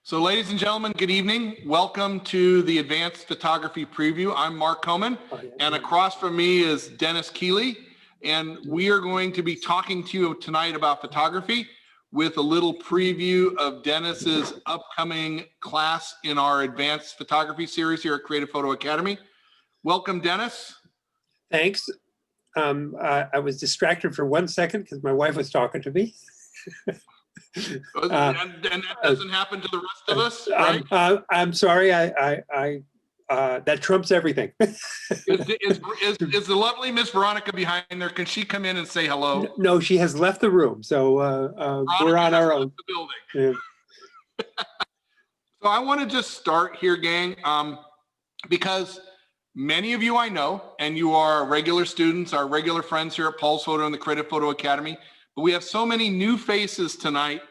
So ladies and gentlemen, good evening. Welcome to the Advanced Photography Preview. I'm Mark Coman, and across from me is Dennis Keeley, and we are going to be talking to you tonight about photography with a little preview of Dennis's upcoming class in our Advanced Photography series here at Creative Photo Academy. Welcome, Dennis. Thanks. I was distracted for 1 second because my wife was talking to me. And that doesn't happen to the rest of us, right? I'm sorry. That trumps everything. Is the lovely Miss Veronica behind there? Can she come in and say hello? No, she has left the room, so we're on our own. The building. Yeah. So I want to just start here, gang, because many of you I know, and you are regular students, our regular friends here at Paul's Photo and the Creative Photo Academy. But we have so many new faces tonight.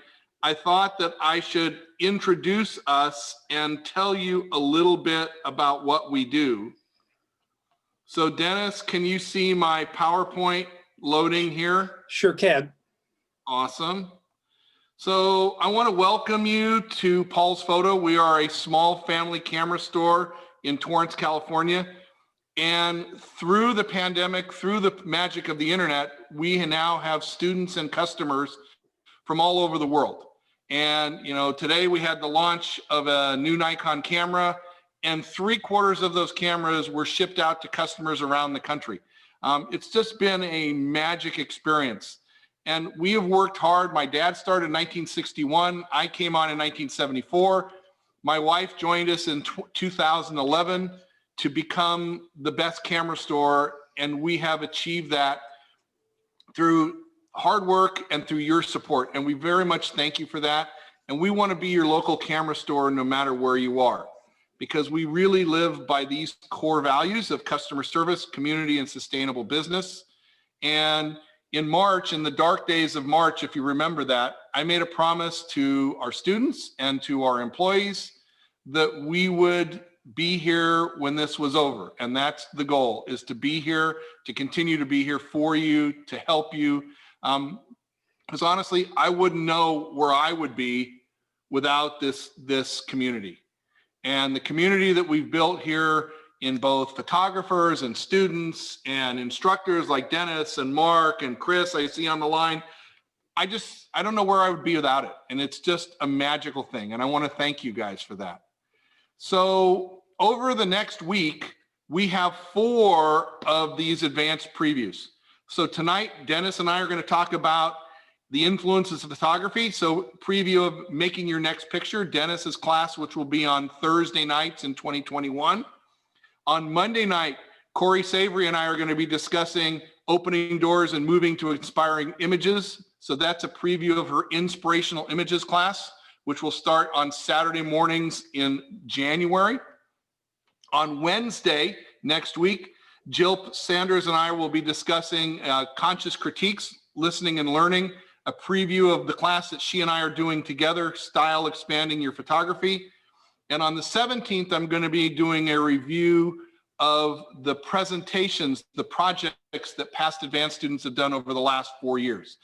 I thought that I should introduce us and tell you a little bit about what we do. So Dennis, can you see my PowerPoint loading here? Sure can. Awesome. So I want to welcome you to Paul's Photo. We are a small family camera store in Torrance, California. And through the pandemic, through the magic of the internet, we now have students and customers from all over the world. And today we had the launch of a new Nikon camera, and 3/4 of those cameras were shipped out to customers around the country. It's just been a magic experience. And we have worked hard. My dad started in 1961. I came on in 1974. My wife joined us in 2011. To become the best camera store, and we have achieved that through hard work and through your support, and we very much thank you for that. And we want to be your local camera store no matter where you are, because we really live by these core values of customer service, community, and sustainable business. And in March, in the dark days of March, if you remember that, I made a promise to our students and to our employees that we would be here when this was over. And that's the goal, is to be here, to continue to be here for you, to help you. Because honestly, I wouldn't know where I would be without this community. And the community that we've built here in both photographers and students and instructors like Dennis and Mark and Chris, I see on the line, I don't know where I would be without it. And it's just a magical thing. And I want to thank you guys for that. So over the next week, we have 4 of these advanced previews. So tonight, Dennis and I are going to talk about the influences of photography. So preview of Making Your Next Picture, Dennis's class, which will be on Thursday nights in 2021. On Monday night, Corey Savory and I are going to be discussing opening doors and moving to inspiring images. So that's a preview of her inspirational images class, which will start on Saturday mornings in January. On Wednesday next week, Jill Sanders and I will be discussing conscious critiques, listening and learning, a preview of the class that she and I are doing together, Style Expanding Your Photography. And on the 17th, I'm going to be doing a review of the presentations, the projects that past advanced students have done over the last 4 years.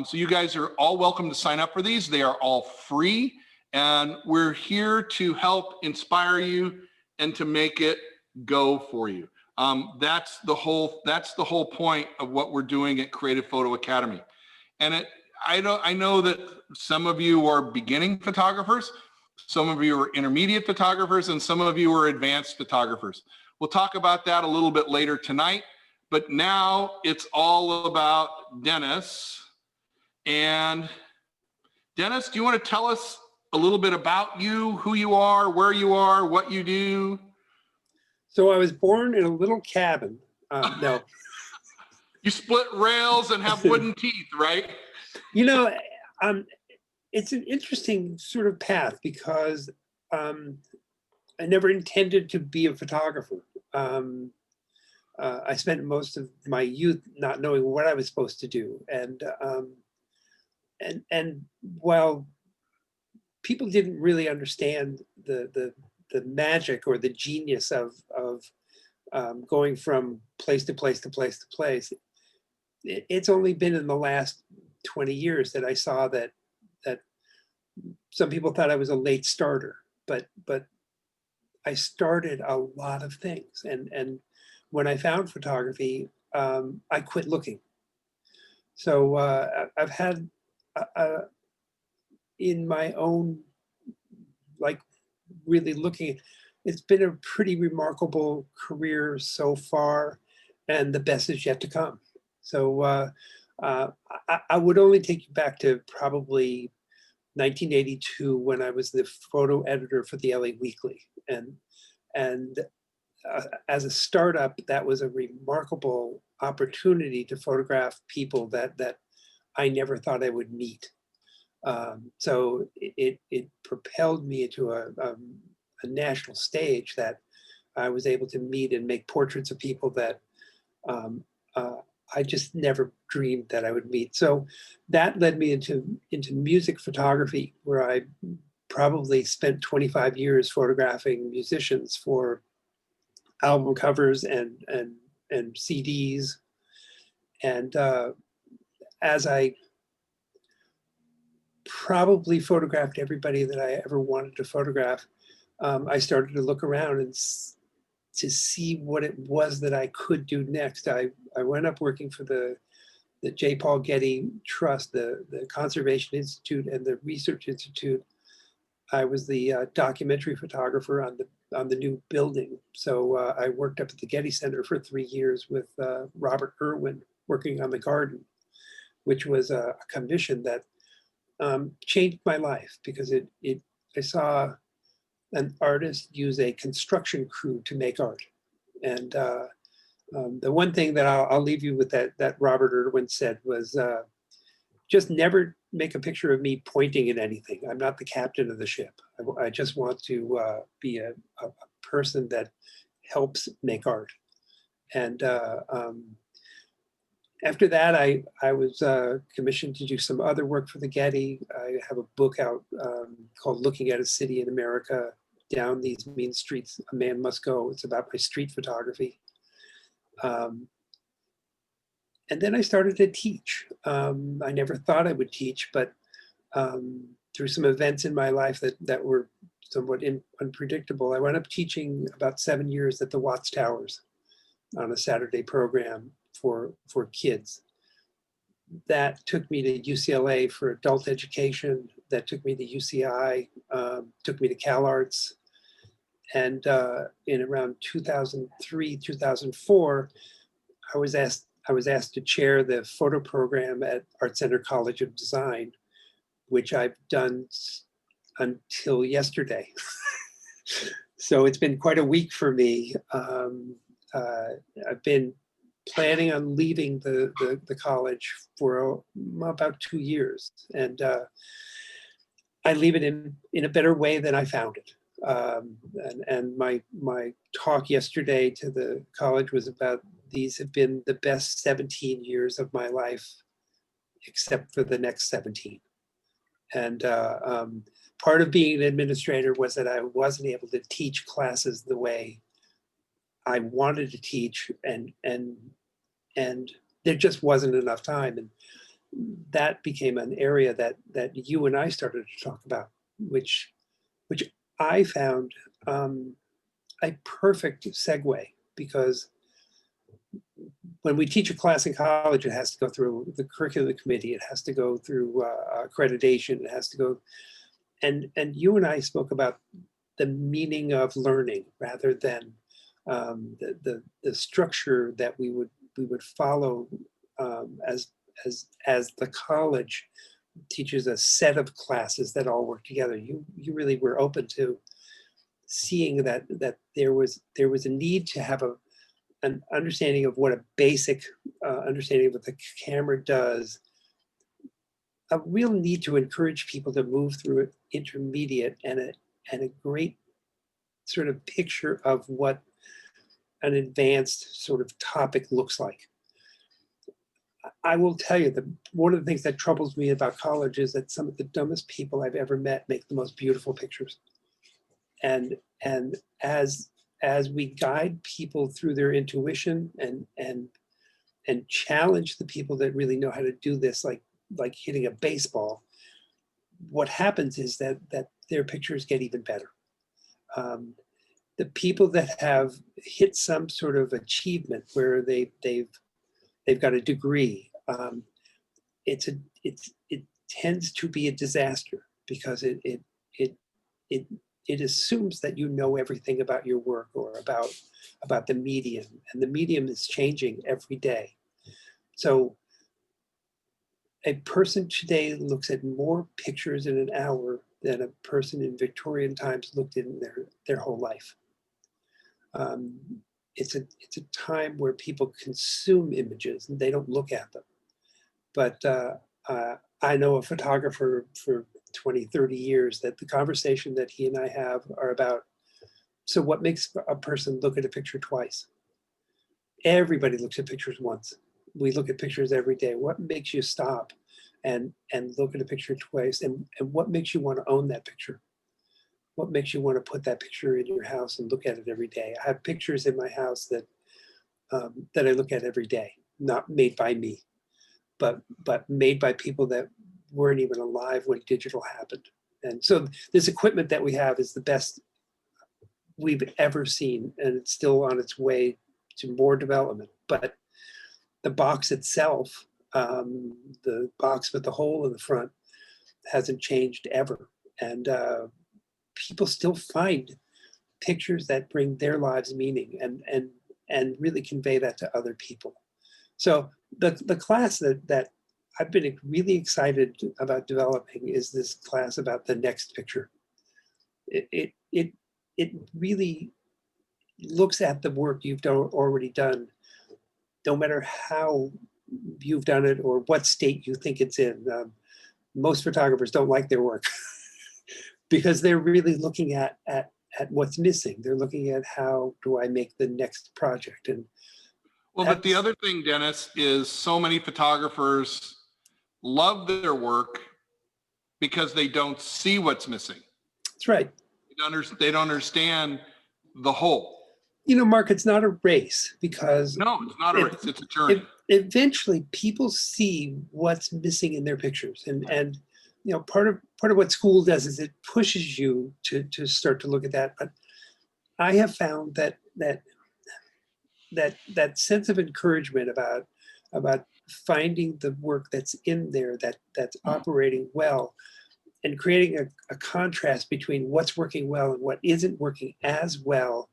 So you guys are all welcome to sign up for these. They are all free, and we're here to help inspire you and to make it go for you. That's the whole point of what we're doing at Creative Photo Academy. And I know that some of you are beginning photographers, some of you are intermediate photographers, and some of you are advanced photographers. We'll talk about that a little bit later tonight, but now it's all about Dennis. And Dennis, do you want to tell us a little bit about you, who you are, where you are, what you do? So I was born in a little cabin. No. You split rails and have wooden teeth, right? It's an interesting sort of path because I never intended to be a photographer. I spent most of my youth not knowing what I was supposed to do. And while people didn't really understand the magic or the genius of going from place to place to place to place, it's only been in the last 20 years that I saw that some people thought I was a late starter, but I started a lot of things. And when I found photography, I quit looking. So I've had, in my own, like really looking, it's been a pretty remarkable career so far, and the best is yet to come. So I would only take you back to probably 1982 when I was the photo editor for the LA Weekly. And as a startup, that was a remarkable opportunity to photograph people that I never thought I would meet. So it propelled me into a national stage that I was able to meet and make portraits of people that um, I just never dreamed that I would meet. So that led me into music photography, where I probably spent 25 years photographing musicians for album covers and CDs. And as I probably photographed everybody that I ever wanted to photograph, I started to look around and to see what it was that I could do next. I went up working for the J. Paul Getty Trust, the Conservation Institute and the Research Institute. I was the documentary photographer on the new building. So I worked up at the Getty Center for 3 years with Robert Irwin, working on the garden, which was a commission that changed my life, because I saw an artist use a construction crew to make art. And the one thing that I'll leave you with that Robert Irwin said was, just never make a picture of me pointing at anything. I'm not the captain of the ship. I just want to be a person that helps make art. And after that, I was commissioned to do some other work for the Getty. I have a book out called Looking at a City in America, Down These Mean Streets a Man Must Go. It's about my street photography. And then I started to teach. I never thought I would teach, but through some events in my life that were somewhat unpredictable, I wound up teaching about 7 years at the Watts Towers on a Saturday program for kids. That took me to UCLA for adult education. That took me to UCI, took me to CalArts. And in around 2003, 2004, I was asked to chair the photo program at Art Center College of Design, which I've done until yesterday. So it's been quite a week for me. I've been planning on leaving the college for about 2 years, and I leave it in a better way than I found it. And my talk yesterday to the college was about, these have been the best 17 years of my life, except for the next 17. And part of being an administrator was that I wasn't able to teach classes the way I wanted to teach, and there just wasn't enough time. And that became an area that you and I started to talk about, which I found a perfect segue, because when we teach a class in college, it has to go through the curriculum committee, it has to go through accreditation, it has to go, and you and I spoke about the meaning of learning rather than the structure that we would follow as the college teaches a set of classes that all work together. You really were open to seeing that there was a need to have an understanding of what a basic understanding of what the camera does, a real need to encourage people to move through an intermediate, and a great sort of picture of what an advanced sort of topic looks like. I will tell you that one of the things that troubles me about college is that some of the dumbest people I've ever met make the most beautiful pictures. And as we guide people through their intuition and challenge the people that really know how to do this, like hitting a baseball, what happens is that their pictures get even better. The people that have hit some sort of achievement where they've got a degree, it tends to be a disaster because it it assumes that you know everything about your work or about the medium, and the medium is changing every day. So a person today looks at more pictures in an hour than a person in Victorian times looked in their whole life. Um, it's a time where people consume images and they don't look at them. But I know a photographer for 20, 30 years that the conversation that he and I have are about, so what makes a person look at a picture twice? Everybody looks at pictures once. We look at pictures every day. What makes you stop and look at a picture twice? And what makes you want to own that picture? What makes you want to put that picture in your house and look at it every day? I have pictures in my house that that I look at every day, not made by me, but made by people that weren't even alive when digital happened. And so this equipment that we have is the best we've ever seen, and it's still on its way to more development. But the box itself, the box with the hole in the front, hasn't changed ever. And people still find pictures that bring their lives meaning and really convey that to other people. So the class that I've been really excited about developing is this class about the next picture. It really looks at the work you've already done, no matter how you've done it or what state you think it's in. Most photographers don't like their work because they're really looking at what's missing. They're looking at how do I make the next project. And well, but the other thing, Dennis, is so many photographers love their work because they don't see what's missing. That's right. They don't understand the whole. You know, Mark, it's not a race because no, it's not a race. It's a journey. Eventually, people see what's missing in their pictures, and you know, part of what school does is it pushes you to start to look at that. But I have found that sense of encouragement about finding the work that's in there that's operating well, and creating a contrast between what's working well and what isn't working as well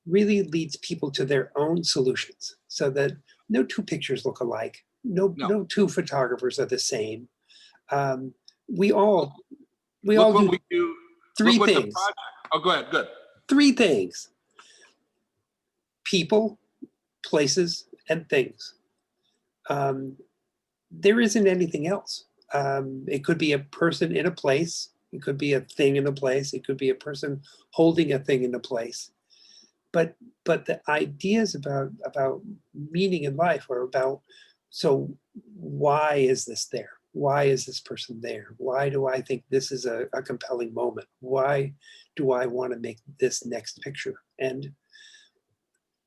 really leads people to their own solutions, so that no two pictures look alike. No two photographers are the same. We all do three things. Oh, go ahead. Good. Three things: people, places, and things. There isn't anything else. It could be a person in a place. It could be a thing in a place. It could be a person holding a thing in a place. But the ideas about meaning in life are about, so why is this there? Why is this person there? Why do I think this is a compelling moment? Why do I want to make this next picture? And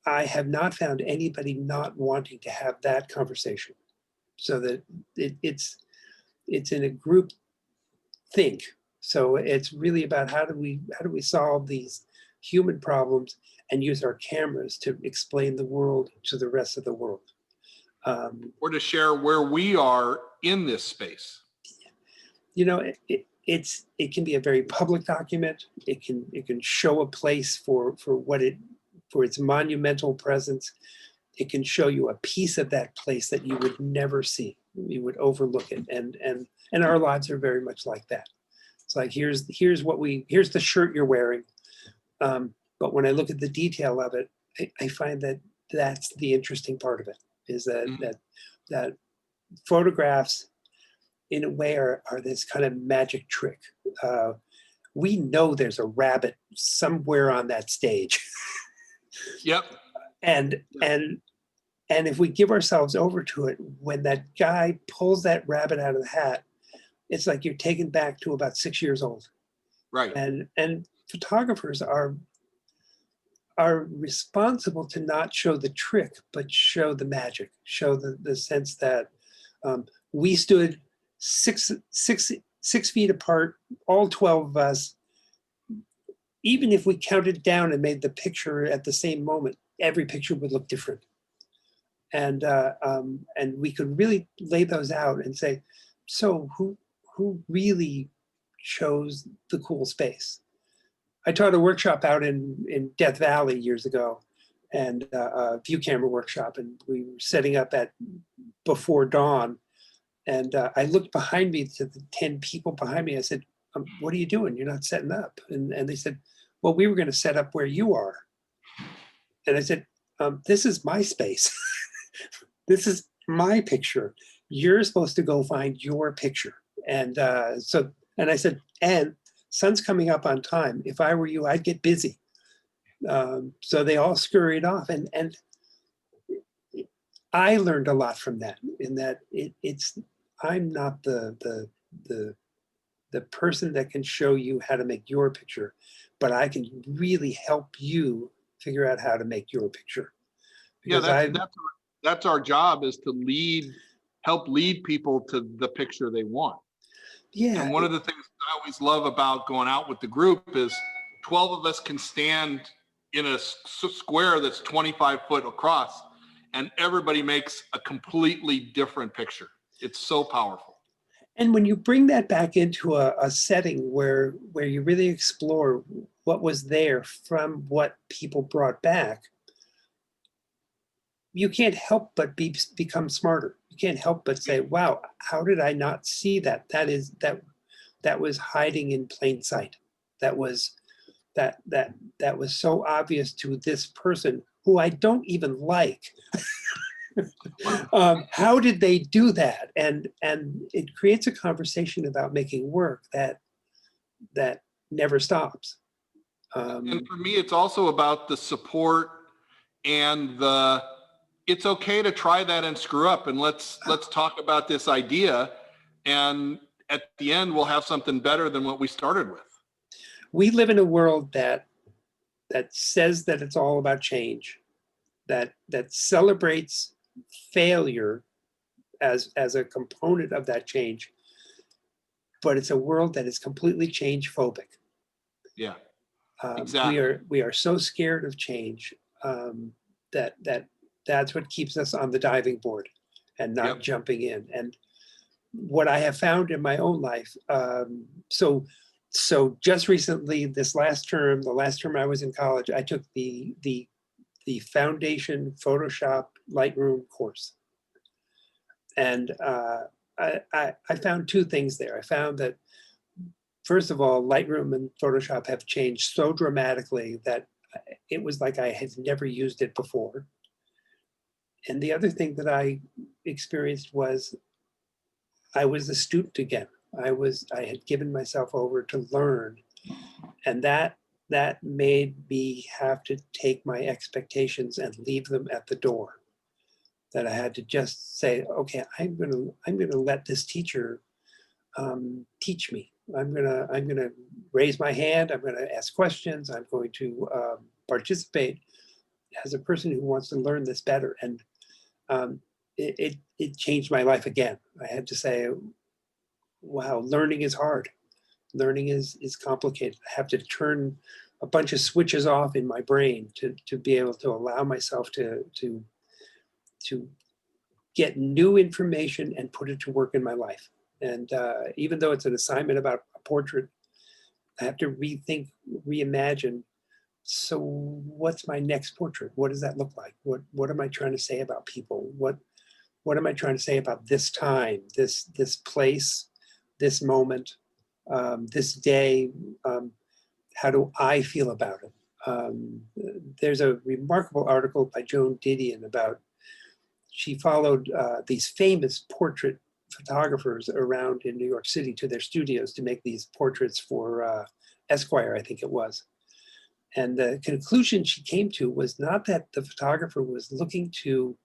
I have not found anybody not wanting to have that conversation, so that it's in a group think. So it's really about how do we solve these human problems and use our cameras to explain the world to the rest of the world. Or to share where we are in this space. You know, it can be a very public document. It can show a place for its monumental presence. It can show you a piece of that place that you would never see. You would overlook it. And our lives are very much like that. It's like, here's the shirt you're wearing. But when I look at the detail of it, I find that that's the interesting part of it, is that photographs in a way are this kind of magic trick. We know there's a rabbit somewhere on that stage. Yep. And if we give ourselves over to it, when that guy pulls that rabbit out of the hat, it's like you're taken back to about 6 years old. Right. And photographers are responsible to not show the trick, but show the magic, show the sense that we stood six 6 feet apart, all 12 of us. Even if we counted down and made the picture at the same moment, every picture would look different. And we could really lay those out and say, so who really chose the cool space? I taught a workshop out in Death Valley years ago, and a view camera workshop, and we were setting up at before dawn. And I looked behind me to the 10 people behind me. I said, what are you doing? You're not setting up. And they said, well, we were going to set up where you are. And I said, this is my space. This is my picture. You're supposed to go find your picture. And and I said, and sun's coming up on time. If I were you, I'd get busy. So they all scurried off. And I learned a lot from that, in that I'm not the person that can show you how to make your picture, but I can really help you figure out how to make your picture. Because that's our job, is to help lead people to the picture they want. Yeah. And one of the things I always love about going out with the group is 12 of us can stand in a square that's 25 foot across, and everybody makes a completely different picture. It's so powerful. And when you bring that back into a setting where you really explore what was there from what people brought back, you can't help but become smarter. You can't help but say, wow, how did I not see that? That was hiding in plain sight. That was so obvious to this person who I don't even like. How did they do that? And it creates a conversation about making work that never stops. And for me, it's also about the support and it's okay to try that and screw up, and let's talk about this idea, and at the end we'll have something better than what we started with. We live in a world that says that it's all about change, that celebrates failure as a component of that change, but it's a world that is completely change phobic. Yeah, exactly. We are so scared of change that's what keeps us on the diving board and not jumping in. And what I have found in my own life, so just recently, the last term I was in college, I took the foundation Photoshop Lightroom course. And I found two things there. I found that, first of all, Lightroom and Photoshop have changed so dramatically that it was like I had never used it before. And the other thing that I experienced was I was a student again. I had given myself over to learn, and that made me have to take my expectations and leave them at the door. That I had to just say, okay, I'm gonna let this teacher teach me. I'm gonna raise my hand. I'm gonna ask questions. I'm going to participate as a person who wants to learn this better. And it changed my life again. I had to say, wow, learning is hard. Learning is complicated. I have to turn a bunch of switches off in my brain to be able to allow myself to get new information and put it to work in my life. And even though it's an assignment about a portrait, I have to rethink, reimagine. So what's my next portrait? What does that look like? What am I trying to say about people? What am I trying to say about this time, this place, this moment, this day? How do I feel about it? There's a remarkable article by Joan Didion about, she followed these famous portrait photographers around in New York City to their studios to make these portraits for Esquire, I think it was. And the conclusion she came to was not that the photographer was looking to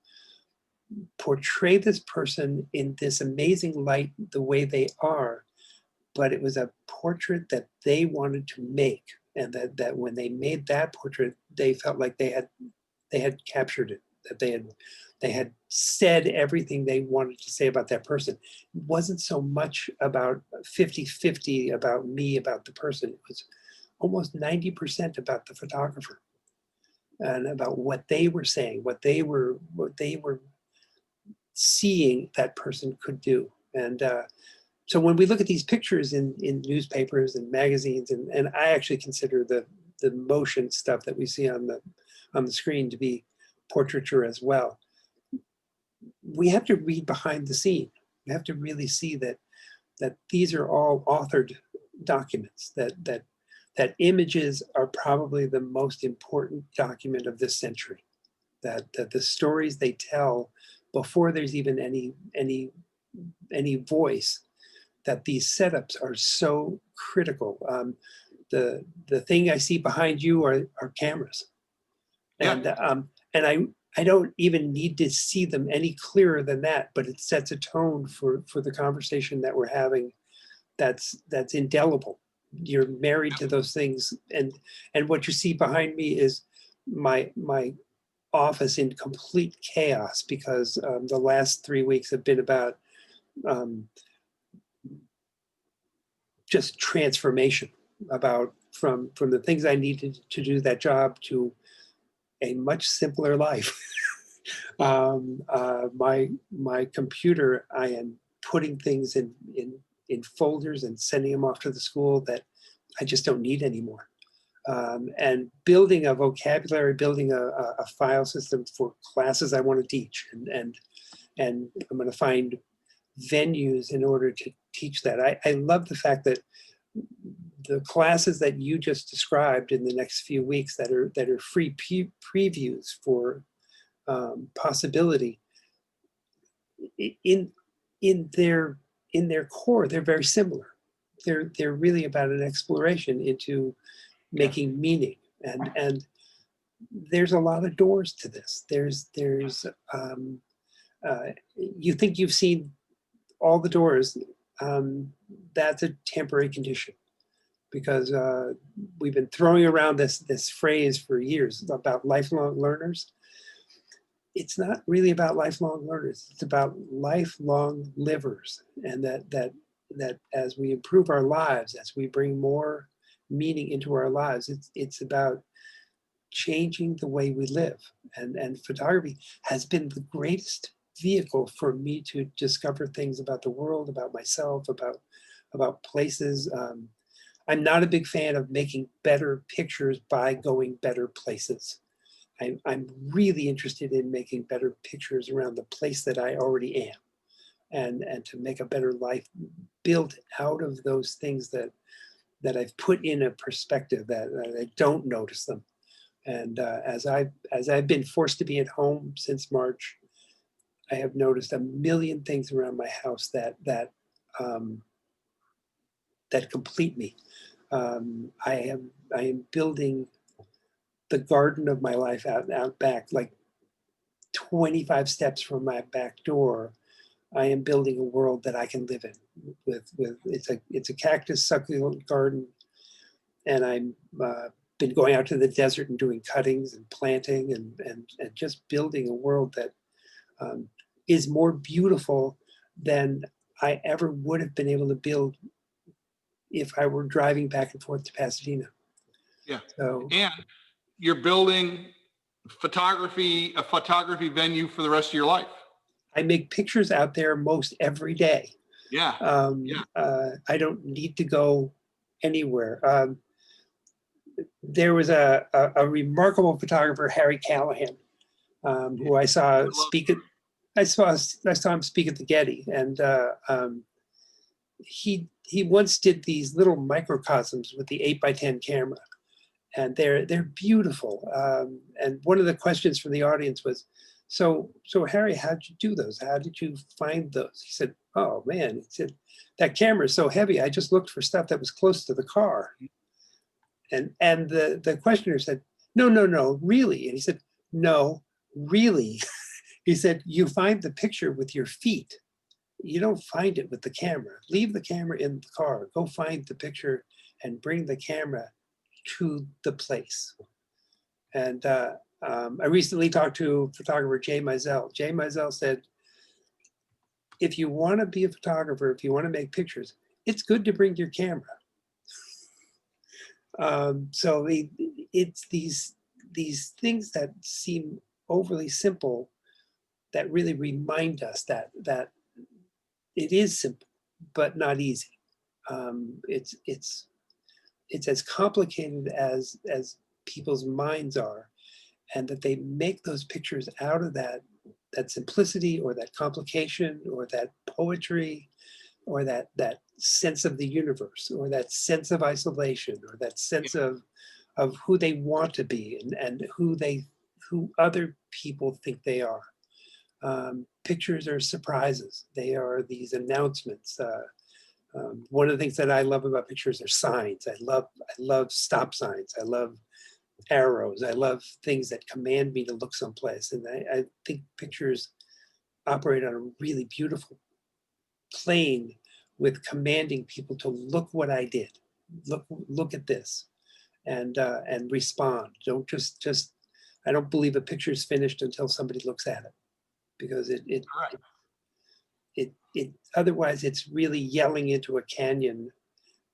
portray this person in this amazing light the way they are, but it was a portrait that they wanted to make. And that when they made that portrait, they felt like they had captured it, that they had said everything they wanted to say about that person. It wasn't so much about 50-50 about me, about the person. It was almost 90% about the photographer and about what they were saying, what they were seeing that person could do. And so when we look at these pictures in newspapers and magazines, and I actually consider the motion stuff that we see on the screen to be portraiture as well, we have to read behind the scene. We have to really see that these are all authored documents, that images are probably the most important document of this century, that the stories they tell before there's even any voice, that these setups are so critical. The thing I see behind you are cameras. Yeah. And I don't even need to see them any clearer than that, but it sets a tone for the conversation that we're having that's indelible. You're married to those things. And what you see behind me is my office in complete chaos, because the last 3 weeks have been about just transformation, about from the things I needed to do that job to a much simpler life. My computer, I am putting things in folders and sending them off to the school that I just don't need anymore. And building a vocabulary, building a file system for classes I want to teach, and I'm going to find venues in order to teach that. I love the fact that the classes that you just described in the next few weeks that are free previews for possibility, in their core, they're very similar. They're really about an exploration into making meaning, and there's a lot of doors to this. You think you've seen all the doors. That's a temporary condition, because we've been throwing around this phrase for years about lifelong learners. It's not really about lifelong learners. It's about lifelong livers, and that as we improve our lives, as we bring more meaning into our lives, it's about changing the way we live. And photography has been the greatest vehicle for me to discover things about the world, about myself, about places. I'm not a big fan of making better pictures by going better places. I'm really interested in making better pictures around the place that I already am, and to make a better life built out of those things that I've put in a perspective that I don't notice them. And as I've been forced to be at home since March, I have noticed a million things around my house that complete me. I am building the garden of my life out back, like 25 steps from my back door. I am building a world that I can live in. With it's a cactus succulent garden, and I'm been going out to the desert and doing cuttings and planting and just building a world that is more beautiful than I ever would have been able to build if I were driving back and forth to Pasadena. Yeah. So, and you're building a photography venue for the rest of your life. I make pictures out there most every day. Yeah. I don't need to go anywhere. There was a remarkable photographer, Harry Callahan, who I saw speak at. I saw him speak at the Getty, and he once did these little microcosms with the 8x10 camera, and they're beautiful. And one of the questions from the audience was, so Harry, how'd you do those? How did you find those? He said, oh man, he said, that camera is so heavy. I just looked for stuff that was close to the car. And the questioner said, no, really? And he said, no, really. He said, you find the picture with your feet. You don't find it with the camera. Leave the camera in the car. Go find the picture and bring the camera to the place. And I recently talked to photographer Jay Mizell. Jay Mizell said, if you want to be a photographer, if you want to make pictures, it's good to bring your camera. So it's these things that seem overly simple that really remind us that it is simple, but not easy. It's as complicated as people's minds are, and that they make those pictures out of that simplicity or that complication or that poetry or that sense of the universe or that sense of isolation or that sense of who they want to be and who other people think they are. Pictures are surprises. They are these announcements. One of the things that I love about pictures are signs. I love stop signs. I love arrows. I love things that command me to look someplace. And I think pictures operate on a really beautiful plane with commanding people to look what I did. Look at this, and respond. Don't just. I don't believe a picture is finished until somebody looks at it, because it otherwise it's really yelling into a canyon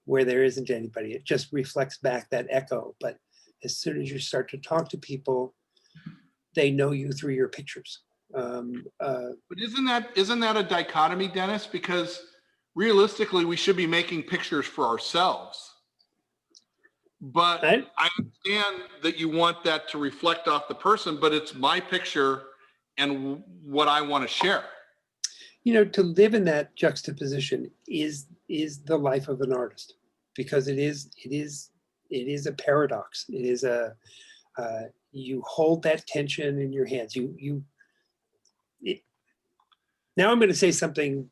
where there isn't anybody. It just reflects back that echo. But as soon as you start to talk to people, they know you through your pictures. But isn't that a dichotomy, Dennis? Because realistically, we should be making pictures for ourselves. But I understand that you want that to reflect off the person, but it's my picture and what I want to share. To live in that juxtaposition is the life of an artist, because it is a paradox. It is you hold that tension in your hands. Now I'm going to say something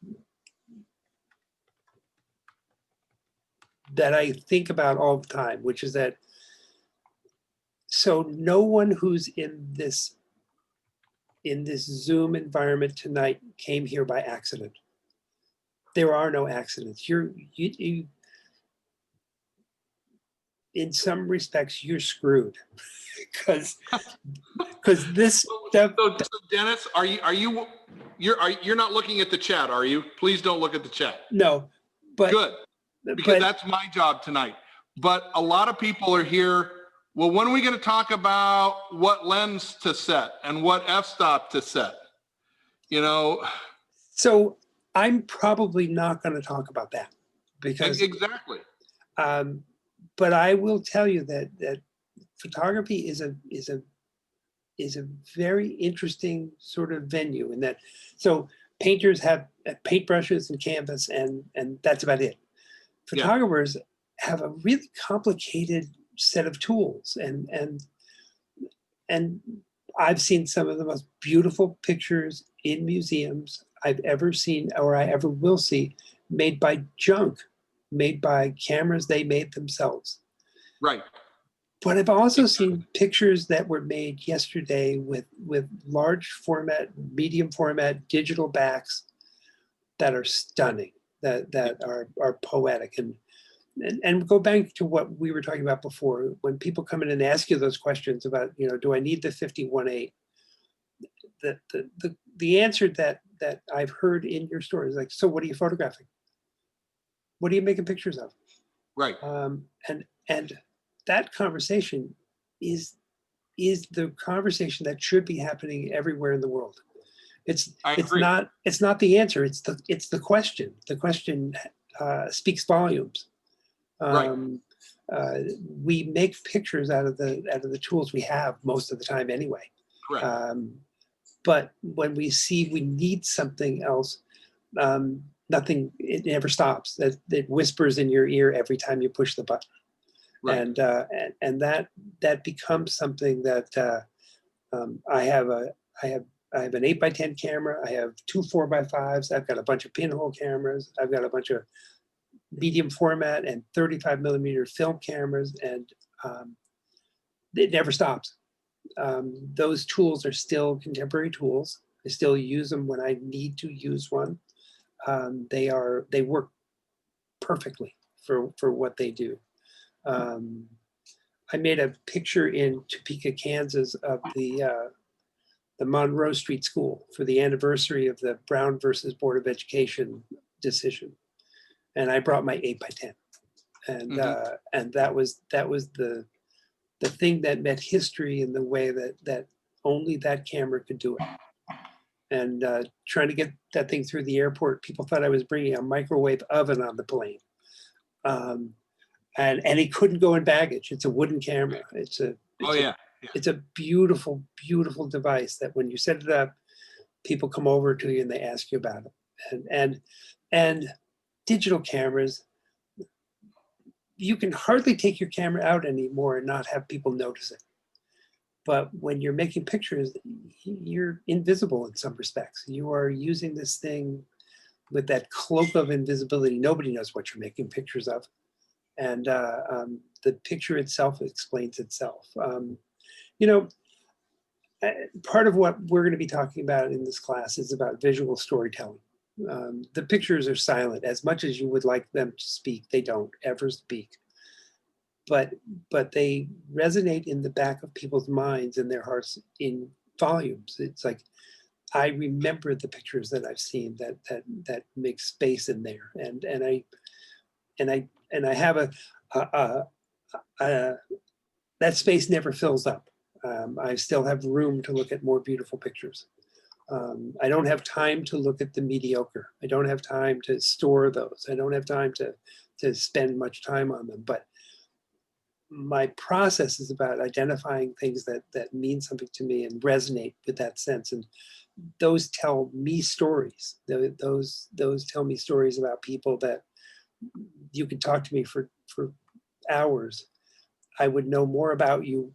that I think about all the time, which is that, so no one who's in this Zoom environment tonight came here by accident. There are no accidents. You in some respects, you're screwed, because this stuff. So Dennis, you're not looking at the chat, are you? Please don't look at the chat. No, but good, because that's my job tonight. But a lot of people are here. Well, when are we going to talk about what lens to set and what f-stop to set? So I'm probably not going to talk about that, because exactly. But I will tell you that photography is a very interesting sort of venue, in that, so painters have paintbrushes and canvas, and that's about it. Photographers have a really complicated set of tools, and I've seen some of the most beautiful pictures in museums I've ever seen, or I ever will see, made by junk, made by cameras they made themselves. Right. But I've also seen pictures that were made yesterday with large format, medium format, digital backs that are stunning, that are poetic. And go back to what we were talking about before, when people come in and ask you those questions about, do I need the 51.8? The answer that I've heard in your story is like, so what are you photographing? What are you making pictures of? Right. And that conversation is the conversation that should be happening everywhere in the world. It's not the answer. It's the question. The question speaks volumes. We make pictures out of the tools we have most of the time anyway. Correct. But when we see we need something else, nothing. It never stops. That whispers in your ear every time you push the button. Right. And that becomes something that I have an 8x10 camera. I have two 4x5s. I've got a bunch of pinhole cameras. I've got a bunch of medium format and 35 millimeter film cameras, and it never stops. Those tools are still contemporary tools. I still use them when I need to use one. They work perfectly for what they do. I made a picture in Topeka, Kansas of the Monroe Street School for the anniversary of the Brown versus Board of Education decision. And I brought my 8x10. And that was the thing that met history in the way that only that camera could do it. And trying to get that thing through the airport, people thought I was bringing a microwave oven on the plane. And it couldn't go in baggage. It's a wooden camera. It's a beautiful, beautiful device that when you set it up, people come over to you and they ask you about it. And digital cameras, you can hardly take your camera out anymore and not have people notice it. But when you're making pictures, you're invisible in some respects. You are using this thing with that cloak of invisibility. Nobody knows what you're making pictures of. And the picture itself explains itself. You know, part of what we're going to be talking about in this class is about visual storytelling. The pictures are silent. As much as you would like them to speak, they don't ever speak. But they resonate in the back of people's minds and their hearts in volumes. It's like, I remember the pictures that I've seen that make space in there. And I have that space never fills up. I still have room to look at more beautiful pictures. I don't have time to look at the mediocre. I don't have time to store those. I don't have time to spend much time on them. But my process is about identifying things that mean something to me and resonate with that sense. And those tell me stories. Those tell me stories about people that you could talk to me for hours. I would know more about you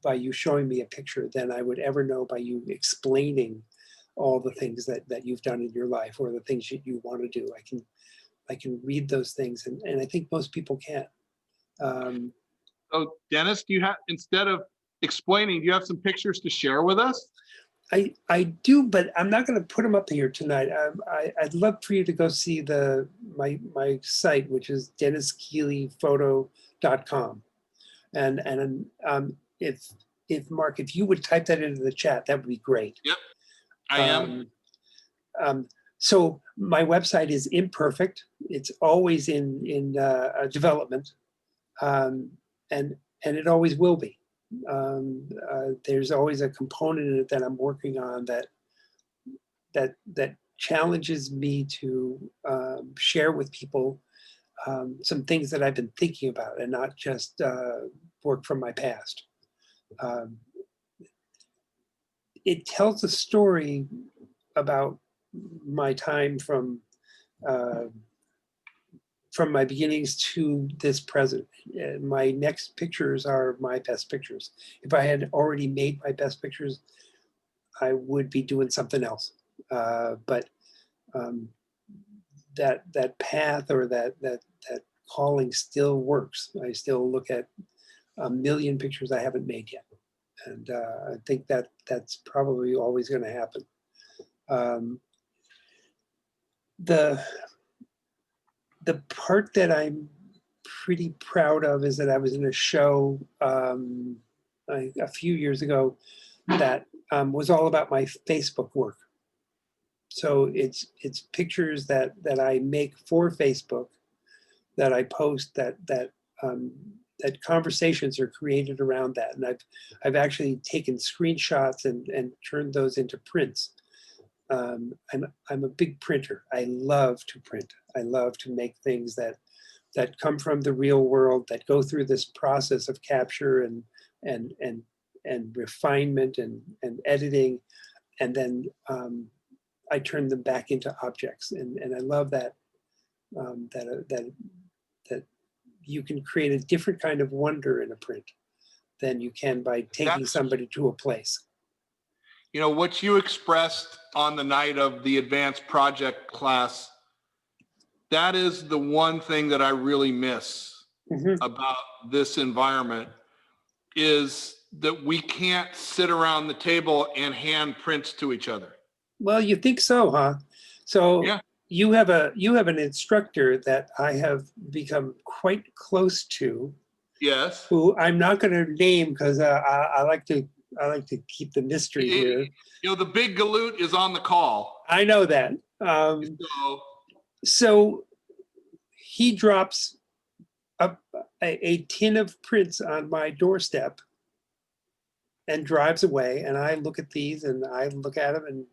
by you showing me a picture than I would ever know by you explaining all the things that you've done in your life or the things you want to do. I can read those things, and I think most people can. So Dennis, do you have, instead of explaining, do you have some pictures to share with us? I do, but I'm not going to put them up here tonight. I'd love for you to go see my site, which is DennisKeeleyPhoto.com. And if Mark, if you would type that into the chat, that would be great. Yep, I am. So my website is imperfect. It's always in development, and it always will be. There's always a component in it that I'm working on that challenges me to share with people some things that I've been thinking about and not just work from my past. It tells a story about my time from my beginnings to this present. My next pictures are my best pictures. If I had already made my best pictures, I would be doing something else. But that path or that calling still works. I still look at a million pictures I haven't made yet. And I think that's probably always going to happen. The part that I'm pretty proud of is that I was in a show a few years ago that was all about my Facebook work. So it's pictures that I make for Facebook, that I post, that conversations are created around that, and I've actually taken screenshots and turned those into prints. I'm a big printer. I love to print. I love to make things that come from the real world, that go through this process of capture and refinement and editing, and then I turn them back into objects. And I love that you can create a different kind of wonder in a print than you can by taking somebody to a place. You know, what you expressed on the night of the advanced project class, that is the one thing that I really miss about this environment, is that we can't sit around the table and hand prints to each other. Well, you think so, huh? So yeah. You have an instructor that I have become quite close to. Yes. who I'm not going to name because I like to keep the mystery here. You know, the big galoot is on the call. I know that. So, So he drops a tin of prints on my doorstep and drives away. And I look at these and I look at them and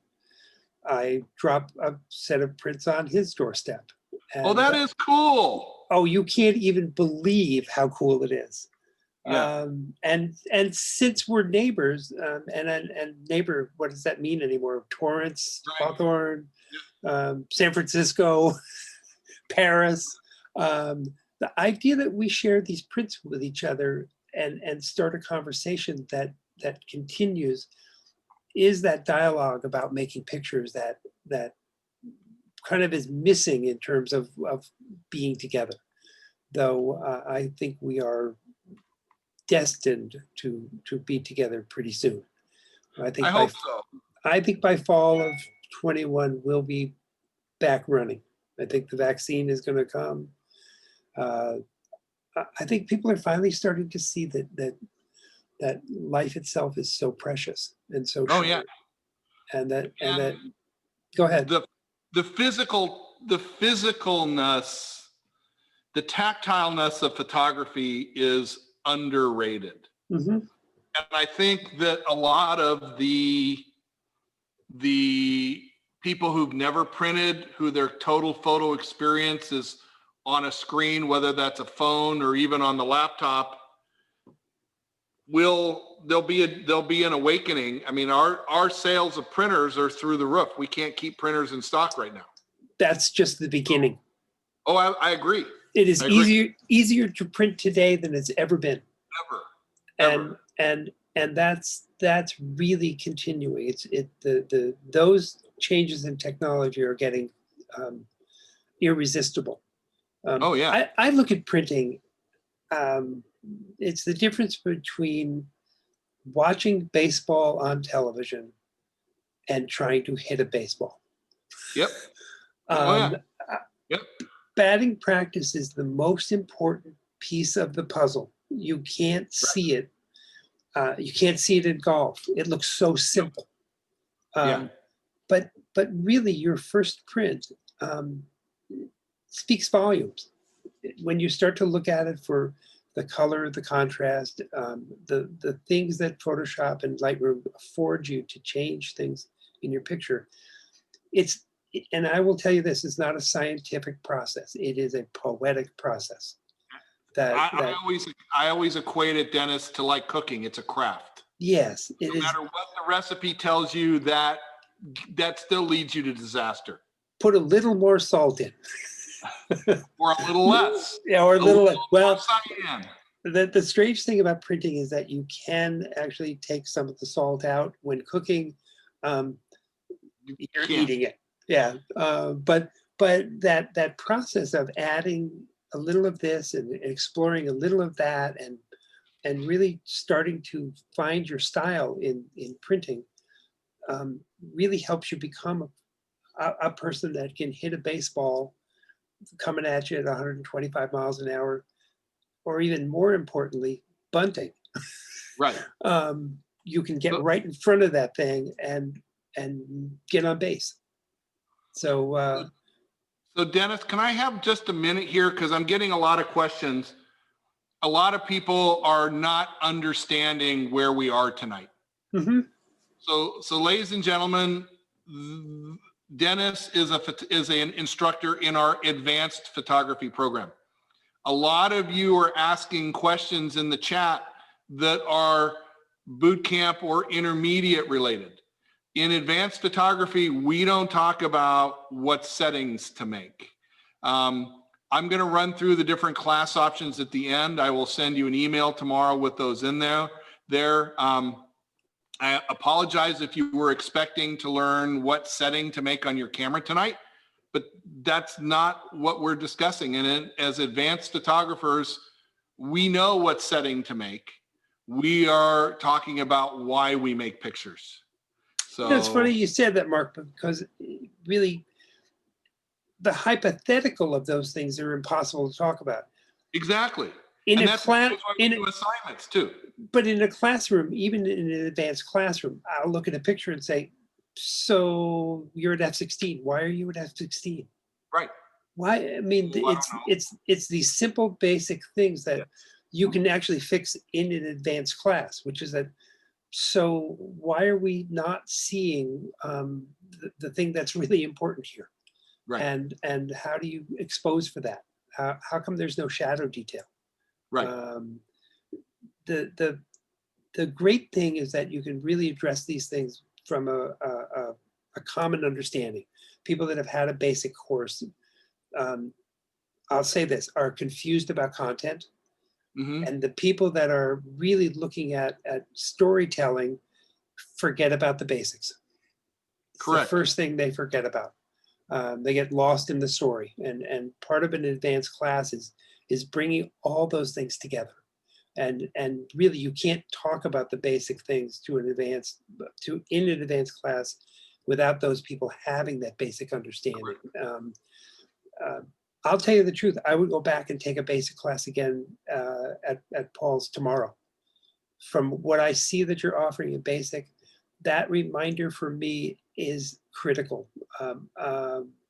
I drop a set of prints on his doorstep. And, oh, that is cool. oh, you can't even believe how cool it is. Yeah. And since we're neighbors, and neighbor, what does that mean anymore? Torrance, Right. Hawthorne, San Francisco, Paris. The idea that we share these prints with each other and start a conversation that continues is that dialogue about making pictures that kind of is missing in terms of being together. Though I think we are destined to be together pretty soon. I hope so. I think by fall of 21 we'll be back running. I think the vaccine is going to come. I think people are finally starting to see that life itself is so precious and so Oh short. yeah. And that go ahead. The physicalness, the tactileness of photography is underrated. Mm-hmm. And I think that a lot of the people who've never printed, who their total photo experience is on a screen, whether that's a phone or even on the laptop, there'll be an awakening. I mean, our sales of printers are through the roof. We can't keep printers in stock right now. That's just the beginning. Oh, I agree. It is easier to print today than it's ever been. Ever. And that's really continuing. Those changes in technology are getting irresistible. Oh yeah. I look at printing. It's the difference between watching baseball on television and trying to hit a baseball. Yep. Oh yeah. Yep. Batting practice is the most important piece of the puzzle. You can't see it. You can't see it in golf. It looks so simple. Yeah. But really, your first print speaks volumes. When you start to look at it for the color, the contrast, the things that Photoshop and Lightroom afford you to change things in your picture, and I will tell you this, it's not a scientific process. It is a poetic process. I always equate it, Dennis, to like cooking. It's a craft. Yes, it is. No matter what the recipe tells you, that still leads you to disaster. Put a little more salt in. Or a little less. Yeah, or a little less. Well, cyan. the strange thing about printing is that you can actually take some of the salt out when cooking. You're eating it. Yeah, but that process of adding a little of this and exploring a little of that and really starting to find your style in printing really helps you become a person that can hit a baseball coming at you at 125 miles an hour, or even more importantly, bunting. Right. You can get right in front of that thing and get on base. So Dennis, can I have just a minute here? Because I'm getting a lot of questions. A lot of people are not understanding where we are tonight. Mm-hmm. So ladies and gentlemen, Dennis is an instructor in our advanced photography program. A lot of you are asking questions in the chat that are boot camp or intermediate related. In advanced photography, we don't talk about what settings to make. I'm going to run through the different class options at the end. I will send you an email tomorrow with those in there. I apologize if you were expecting to learn what setting to make on your camera tonight, but that's not what we're discussing. And as advanced photographers, we know what setting to make. We are talking about why we make pictures. So it's funny you said that, Mark, because really the hypothetical of those things are impossible to talk about. Exactly. in And a that's class, why we do assignments too. but in a classroom, even in an advanced classroom, I'll look at a picture and say, so you're at F-16. Why are you at F-16? Right. Why? I mean, Well, I don't know. it's these simple, basic things that Yeah. you can actually fix in an advanced class, which is that, so why are we not seeing the thing that's really important here? Right. And how do you expose for that? How come there's no shadow detail? Right. Um, the great thing is that you can really address these things from a common understanding. People that have had a basic course, I'll say this, are confused about content. Hmm. And the people that are really looking at storytelling forget about the basics. It's the Correct. first thing they forget about. They get lost in the story. And part of an advanced class is bringing all those things together. And really, you can't talk about the basic things in an advanced class without those people having that basic understanding. Uh, I'll tell you the truth. I would go back and take a basic class again at Paul's tomorrow. From what I see that you're offering in basic, that reminder for me is critical.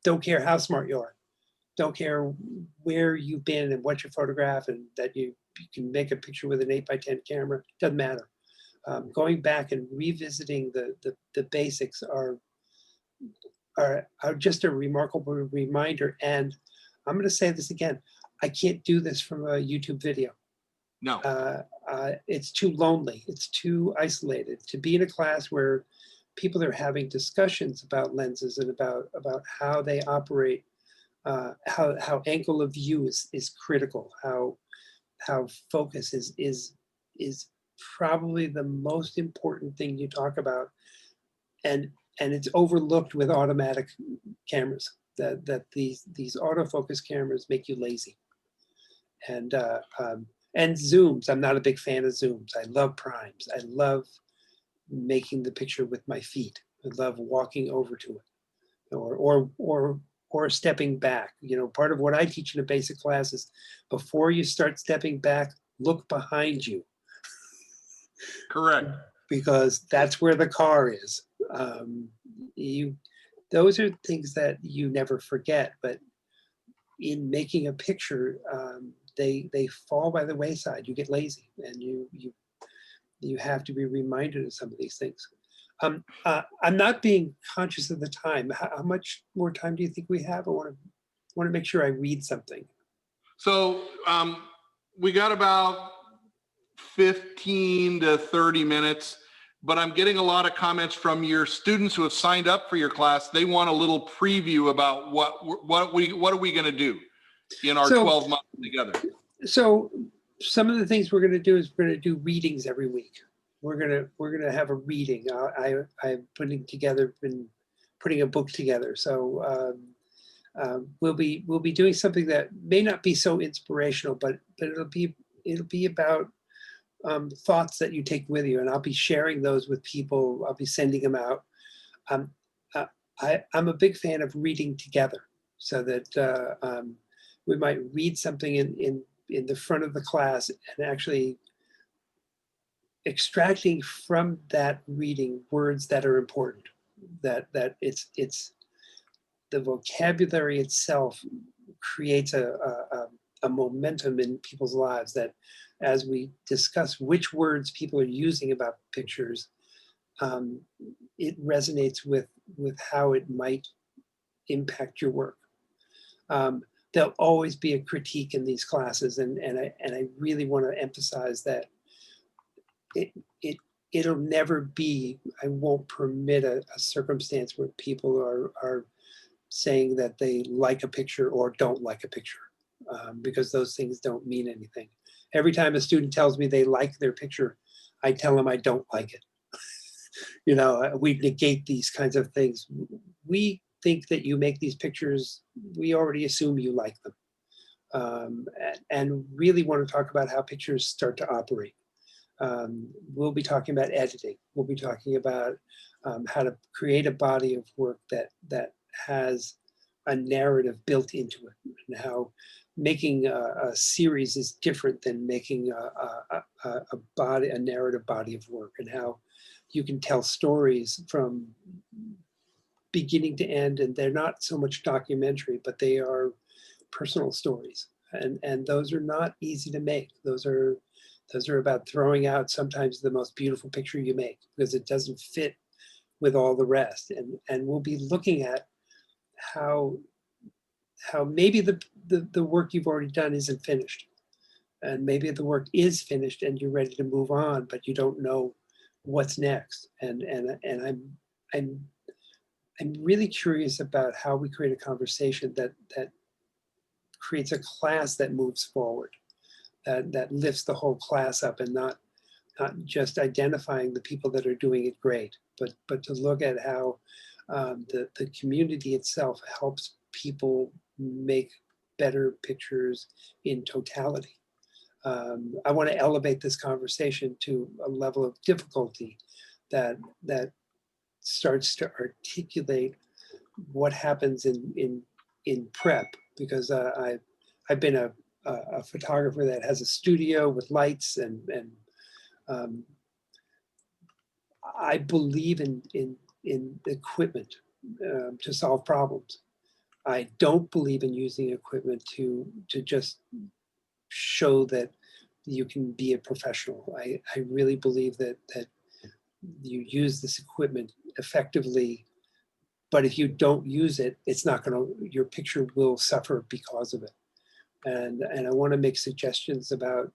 Don't care how smart you are. Don't care where you've been and what you photograph, and that you can make a picture with an 8x10 camera. Doesn't matter. Going back and revisiting the basics are just a remarkable reminder. And I'm going to say this again. I can't do this from a YouTube video. No. It's too lonely. It's too isolated. To be in a class where people are having discussions about lenses and about how they operate, how angle of view is critical, how focus is probably the most important thing you talk about, and it's overlooked with automatic cameras. That these autofocus cameras make you lazy, and zooms. I'm not a big fan of zooms. I love primes. I love making the picture with my feet. I love walking over to it, or stepping back. You know, part of what I teach in a basic class is before you start stepping back, look behind you. Correct. Because that's where the car is. Those are things that you never forget, but in making a picture, they fall by the wayside. You get lazy, and you have to be reminded of some of these things. I'm not being conscious of the time. How much more time do you think we have? I want to make sure I read something. So we got about 15 to 30 minutes, but I'm getting a lot of comments from your students who have signed up for your class. They want a little preview about what are we going to do in our 12 months together. So some of the things we're going to do is we're going to do readings every week. We're going to have a reading. I'm been putting a book together. So we'll be doing something that may not be so inspirational, but it'll be about thoughts that you take with you, and I'll be sharing those with people. I'll be sending them out. I'm a big fan of reading together, so that we might read something in the front of the class and actually extracting from that reading words that are important. That it's the vocabulary itself creates a momentum in people's lives, that as we discuss which words people are using about pictures, it resonates with how it might impact your work. There'll always be a critique in these classes, and I really want to emphasize that it'll never be, I won't permit a circumstance where people are saying that they like a picture or don't like a picture, because those things don't mean anything. Every time a student tells me they like their picture, I tell them I don't like it. You know, we negate these kinds of things. We think that you make these pictures, we already assume you like them, and really want to talk about how pictures start to operate. We'll be talking about editing. We'll be talking about how to create a body of work that has a narrative built into it, and how making a series is different than making a narrative body of work, and how you can tell stories from beginning to end, and they're not so much documentary, but they are personal stories, and those are not easy to make. Those are about throwing out sometimes the most beautiful picture you make because it doesn't fit with all the rest, and we'll be looking at how maybe the work you've already done isn't finished, and maybe the work is finished and you're ready to move on, but you don't know what's next. And I'm I'm really curious about how we create a conversation that creates a class that moves forward, that lifts the whole class up, and not just identifying the people that are doing it great, but to look at how the community itself helps people make better pictures in totality. I want to elevate this conversation to a level of difficulty that starts to articulate what happens in prep, because I've been a photographer that has a studio with lights, and um, I believe in equipment to solve problems. I don't believe in using equipment to just show that you can be a professional. I really believe that you use this equipment effectively, but if you don't use it, it's not going to, your picture will suffer because of it. And I want to make suggestions about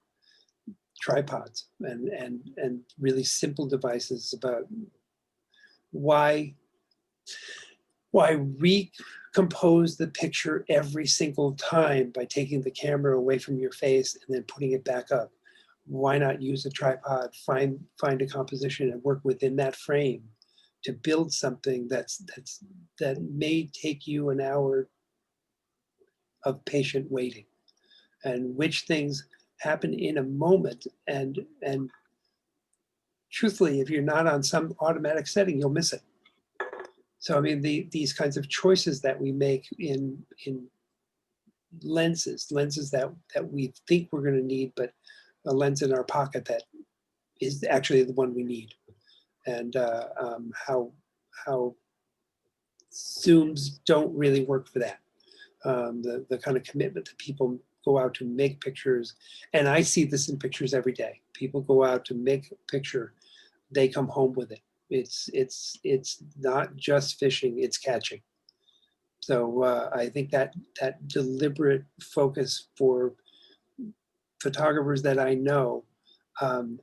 tripods and really simple devices about why recompose the picture every single time by taking the camera away from your face and then putting it back up. Why not use a tripod, find a composition and work within that frame to build something that may take you an hour of patient waiting, and which things happen in a moment, and truthfully, if you're not on some automatic setting, you'll miss it. So I mean, these kinds of choices that we make in lenses that we think we're going to need, but a lens in our pocket that is actually the one we need, and how Zooms don't really work for that. The kind of commitment that people go out to make pictures, and I see this in pictures every day. People go out to make a picture, they come home with it. It's not just fishing, it's catching. So I think that deliberate focus for photographers that I know, um,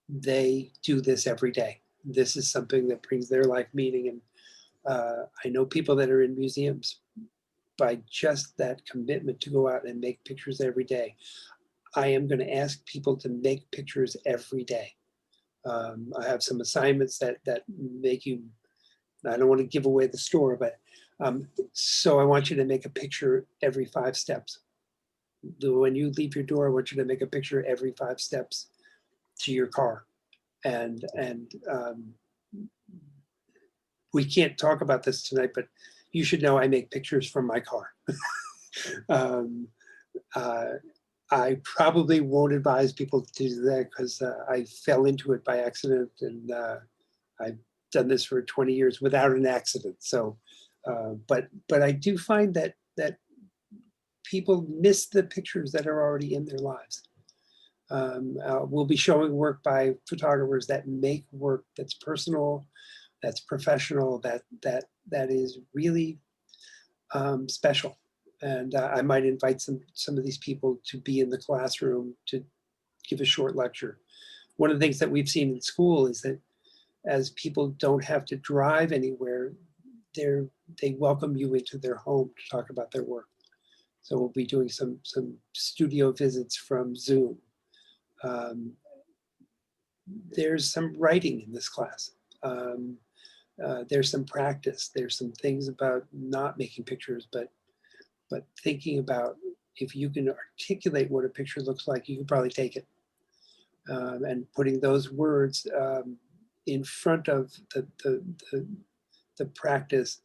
they do this every day. This is something that brings their life meaning. And I know people that are in museums by just that commitment to go out and make pictures every day. I am going to ask people to make pictures every day. I have some assignments that make you, I don't want to give away the store, but so I want you to make a picture every 5 steps. When you leave your door, I want you to make a picture every 5 steps to your car. And we can't talk about this tonight, but you should know I make pictures from my car. um, I probably won't advise people to do that because I fell into it by accident, and I've done this for 20 years without an accident. So, but I do find that people miss the pictures that are already in their lives. We'll be showing work by photographers that make work that's personal, that's professional, that is really special. And I might invite some of these people to be in the classroom to give a short lecture. One of the things that we've seen in school is that as people don't have to drive anywhere, they welcome you into their home to talk about their work. So we'll be doing some studio visits from Zoom. There's some writing in this class. There's some practice. There's some things about not making pictures, but thinking about if you can articulate what a picture looks like, you can probably take it. And putting those words in front of the practice,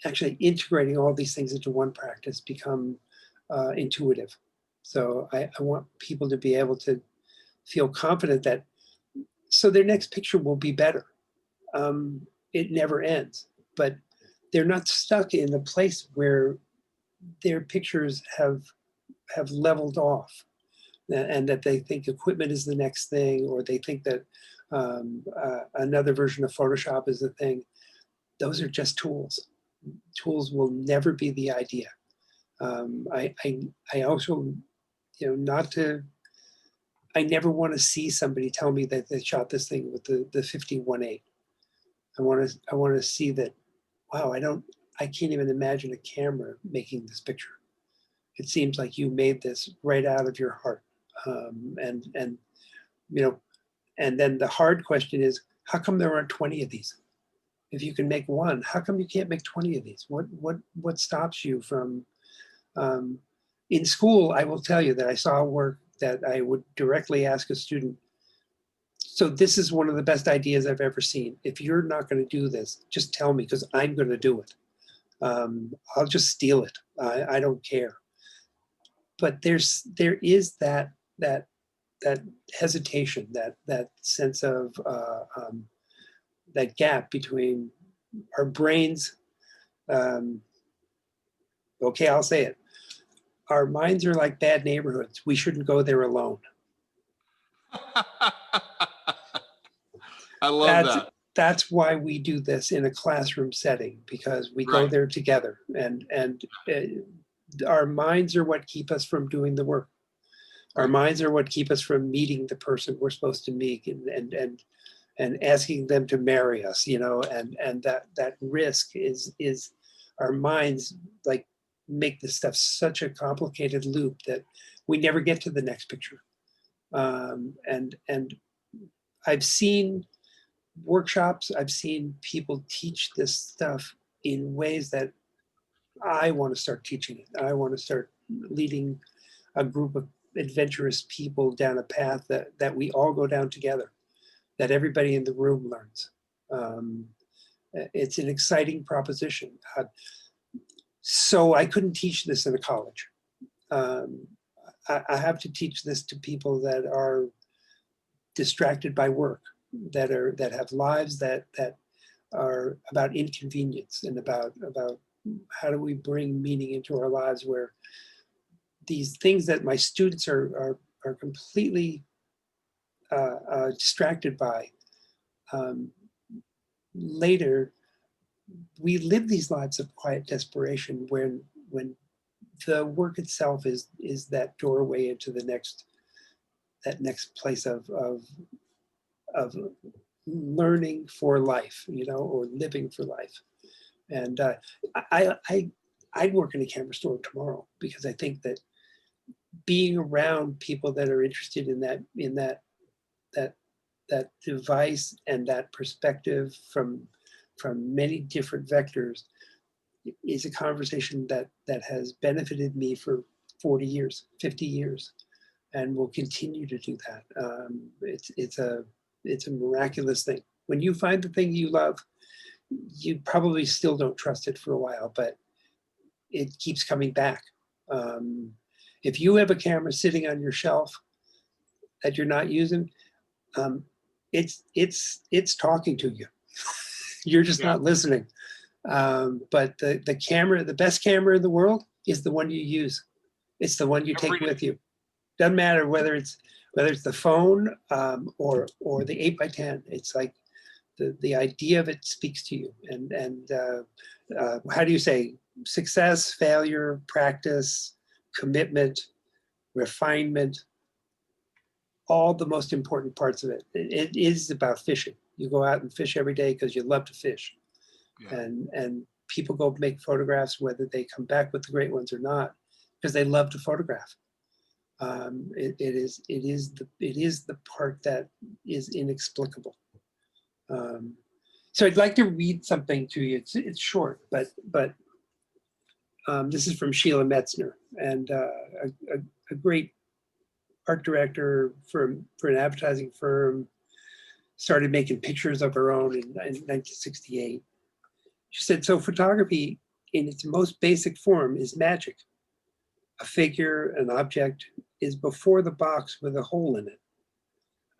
actually integrating all these things into one practice become intuitive. So I want people to be able to feel confident that, so their next picture will be better. It never ends, but they're not stuck in a place where their pictures have leveled off, and that they think equipment is the next thing, or they think that another version of Photoshop is the thing. Those are just tools. Tools will never be the idea. I also, I never want to see somebody tell me that they shot this thing with the 50-1.8. I want to see that, wow, I can't even imagine a camera making this picture. It seems like you made this right out of your heart. And then the hard question is, how come there aren't 20 of these? If you can make one, how come you can't make 20 of these? What stops you from, in school, I will tell you that I saw work that I would directly ask a student, so this is one of the best ideas I've ever seen. If you're not going to do this, just tell me, because I'm going to do it. I'll just steal it. I don't care. But there is that hesitation, that sense of that gap between our brains. Okay, I'll say it. Our minds are like bad neighborhoods. We shouldn't go there alone. I love that. That's why we do this in a classroom setting, because we go Right. there together, and our minds are what keep us from doing the work. Our Right. minds are what keep us from meeting the person we're supposed to meet, and asking them to marry us, and that risk is our minds like make this stuff such a complicated loop that we never get to the next picture. And I've seen workshops, I've seen people teach this stuff in ways that I want to start teaching it. I want to start leading a group of adventurous people down a path that we all go down together, that everybody in the room learns. It's an exciting proposition. So I couldn't teach this in a college. I have to teach this to people that are distracted by work, that have lives that are about inconvenience, and about how do we bring meaning into our lives, where these things that my students are completely distracted by. Later, we live these lives of quiet desperation when the work itself is that doorway into the next place of learning for life, or living for life. And I'd work in a camera store tomorrow, because I think that being around people that are interested in that device and that perspective from many different vectors is a conversation that has benefited me for 40 years, 50 years, and will continue to do that. It's a miraculous thing. When you find the thing you love, you probably still don't trust it for a while, but it keeps coming back. If you have a camera sitting on your shelf that you're not using, it's talking to you. You're just not listening. But the camera, the best camera in the world, is the one you use. It's the one you take with you. Doesn't matter whether it's the phone or the 8x10. It's like the idea of it speaks to you. And how do you say, success, failure, practice, commitment, refinement, all the most important parts of it. It is about fishing. You go out and fish every day because you love to fish. Yeah. And people go make photographs, whether they come back with the great ones or not, because they love to photograph. It is the part that is inexplicable. So I'd like to read something to you. It's short, but this is from Sheila Metzner, and a great art director for an advertising firm, started making pictures of her own in 1968. She said, so photography in its most basic form is magic, A figure, an object, is before the box with a hole in it.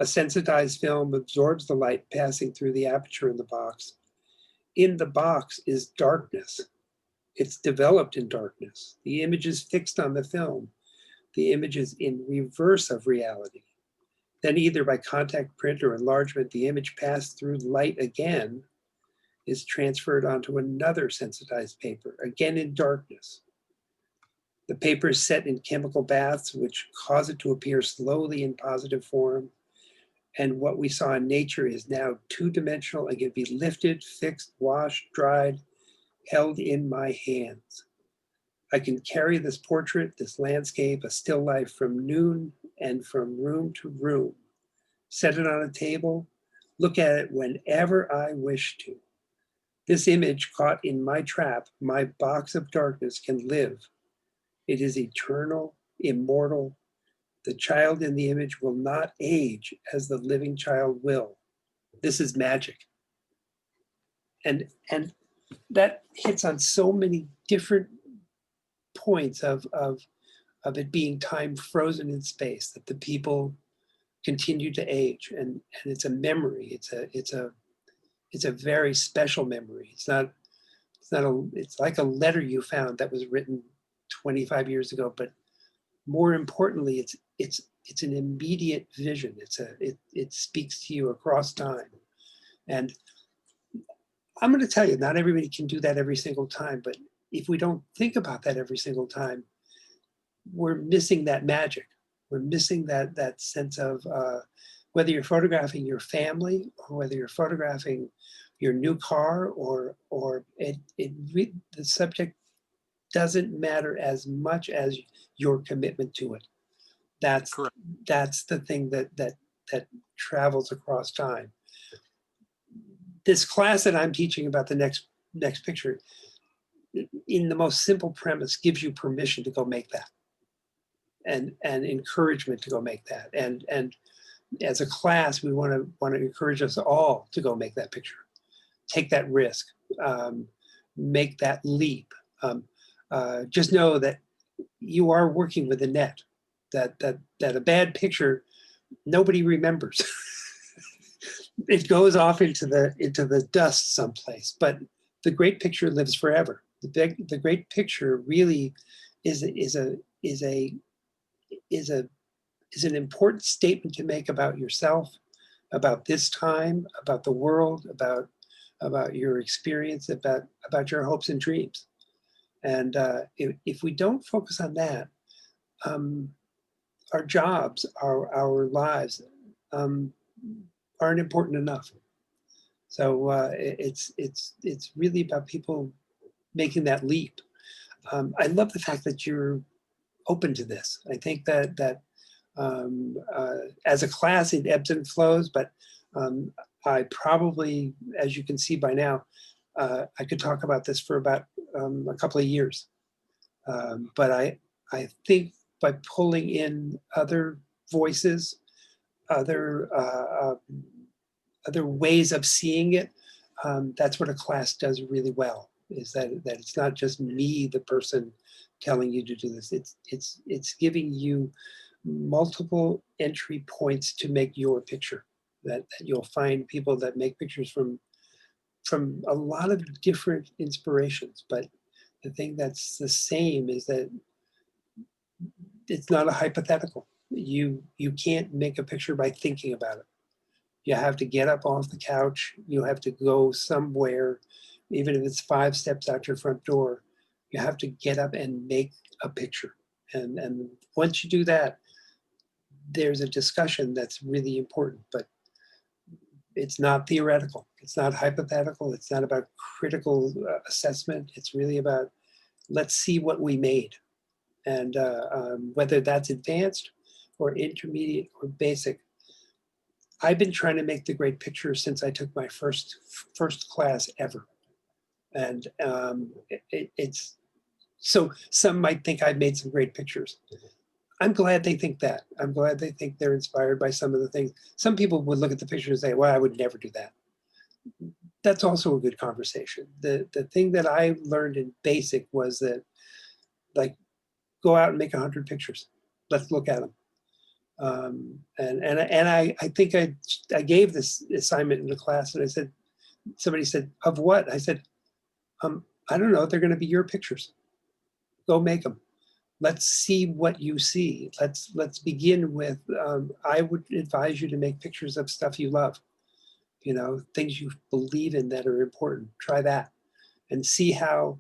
A sensitized film absorbs the light passing through the aperture in the box. In the box is darkness. It's developed in darkness. The image is fixed on the film. The image is in reverse of reality. Then either by contact print or enlargement, the image passed through light again is transferred onto another sensitized paper, again in darkness. The paper is set in chemical baths, which cause it to appear slowly in positive form. And what we saw in nature is now two-dimensional and can be lifted, fixed, washed, dried, held in my hands. I can carry this portrait, this landscape, a still life from noon and from room to room, set it on a table, look at it whenever I wish to. This image caught in my trap, my box of darkness, can live. It is eternal, immortal. The child in the image will not age as the living child will. This is magic. And that hits on so many different points of it being time frozen in space, that the people continue to age, and it's a memory. It's a very special memory. It's like a letter you found that was written 25 years ago, but more importantly, it's an immediate vision. It speaks to you across time. And I'm going to tell you, not everybody can do that every single time, but if we don't think about that every single time, we're missing that magic. We're missing that sense of whether you're photographing your family or whether you're photographing your new car, or the subject doesn't matter as much as your commitment to it. That's Correct. That's the thing that travels across time. This class that I'm teaching about the next picture, in the most simple premise, gives you permission to go make that, and encouragement to go make that. And as a class, we want to encourage us all to go make that picture, take that risk, make that leap. Just know that you are working with a net, that a bad picture, nobody remembers. It goes off into the dust someplace, but the great picture lives forever. The great picture really is an important statement to make about yourself, about this time, about the world, about your experience, about your hopes and dreams. And if we don't focus on that, our jobs, our lives aren't important enough. So it's really about people making that leap. I love the fact that you're open to this. I think that as a class, it ebbs and flows, but I probably, as you can see by now, I could talk about this for about a couple of years. But I think by pulling in other voices, other ways of seeing it, that's what a class does really well. Is that it's not just me, the person telling you to do this. It's giving you multiple entry points to make your picture. That you'll find people that make pictures from a lot of different inspirations, but the thing that's the same is that it's not a hypothetical. You can't make a picture by thinking about it. You have to get up off the couch. You have to go somewhere, even if it's 5 steps out your front door. You have to get up and make a picture. And once you do that, there's a discussion that's really important, but it's not theoretical. It's not hypothetical. It's not about critical assessment. It's really about, let's see what we made. And whether that's advanced or intermediate or basic, I've been trying to make the great picture since I took my first class ever. And it's, so some might think I've made some great pictures. I'm glad they think that. I'm glad they think they're inspired by some of the things. Some people would look at the picture and say, well, I would never do that. That's also a good conversation. The thing that I learned in basic was that, like, go out and make 100 pictures. Let's look at them. And I think I gave this assignment in the class, and I said, somebody said, of what? I said, I don't know. They're going to be your pictures. Go make them. Let's see what you see. Let's begin with, I would advise you to make pictures of stuff you love, you know, things you believe in that are important. Try that and see how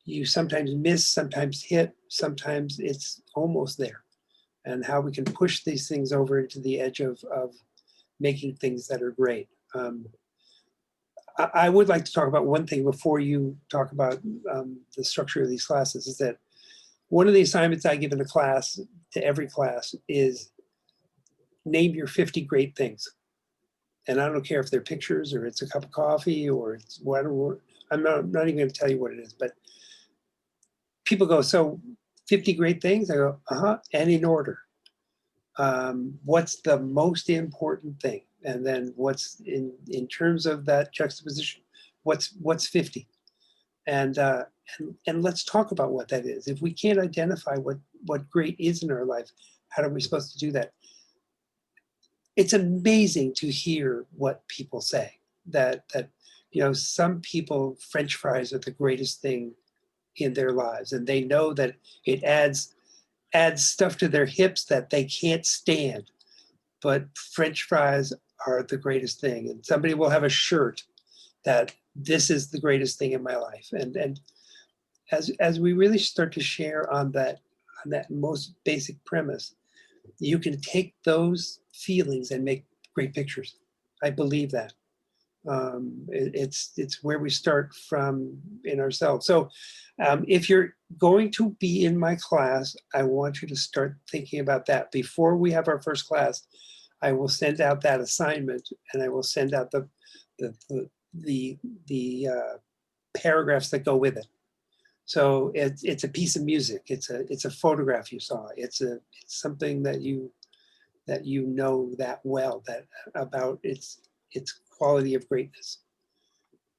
you sometimes miss, sometimes hit, sometimes it's almost there, and how we can push these things over into the edge of making things that are great. I would like to talk about one thing before you talk about the structure of these classes, is that one of the assignments I give in a class, to every class, is name your 50 great things. And I don't care if they're pictures or it's a cup of coffee or it's whatever. I'm not even going to tell you what it is, but people go, so 50 great things? I go, and in order. What's the most important thing? And then what's in terms of that juxtaposition, what's 50? And let's talk about what that is. If we can't identify what great is in our life, how are we supposed to do that? It's amazing to hear what people say, that you know, some people, French fries are the greatest thing in their lives, and they know that it adds stuff to their hips that they can't stand, but French fries are the greatest thing. And somebody will have a shirt that this is the greatest thing in my life. And as we really start to share on that most basic premise, you can take those feelings and make great pictures. I believe that. It's where we start from in ourselves. So if you're going to be in my class, I want you to start thinking about that. Before we have our first class, I will send out that assignment, and I will send out the paragraphs that go with it. So it's a piece of music. It's a photograph you saw. It's something that you know that well, that about its quality of greatness.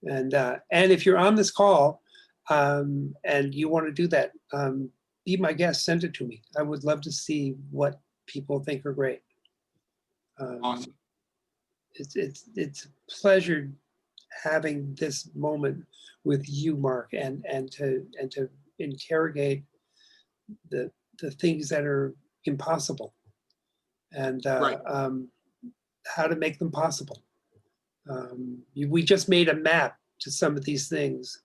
And if you're on this call and you want to do that, be my guest. Send it to me. I would love to see what people think are great. Awesome. It's a pleasure having this moment with you, Mark, and to interrogate the things that are impossible, and Right. how to make them possible. We just made a map to some of these things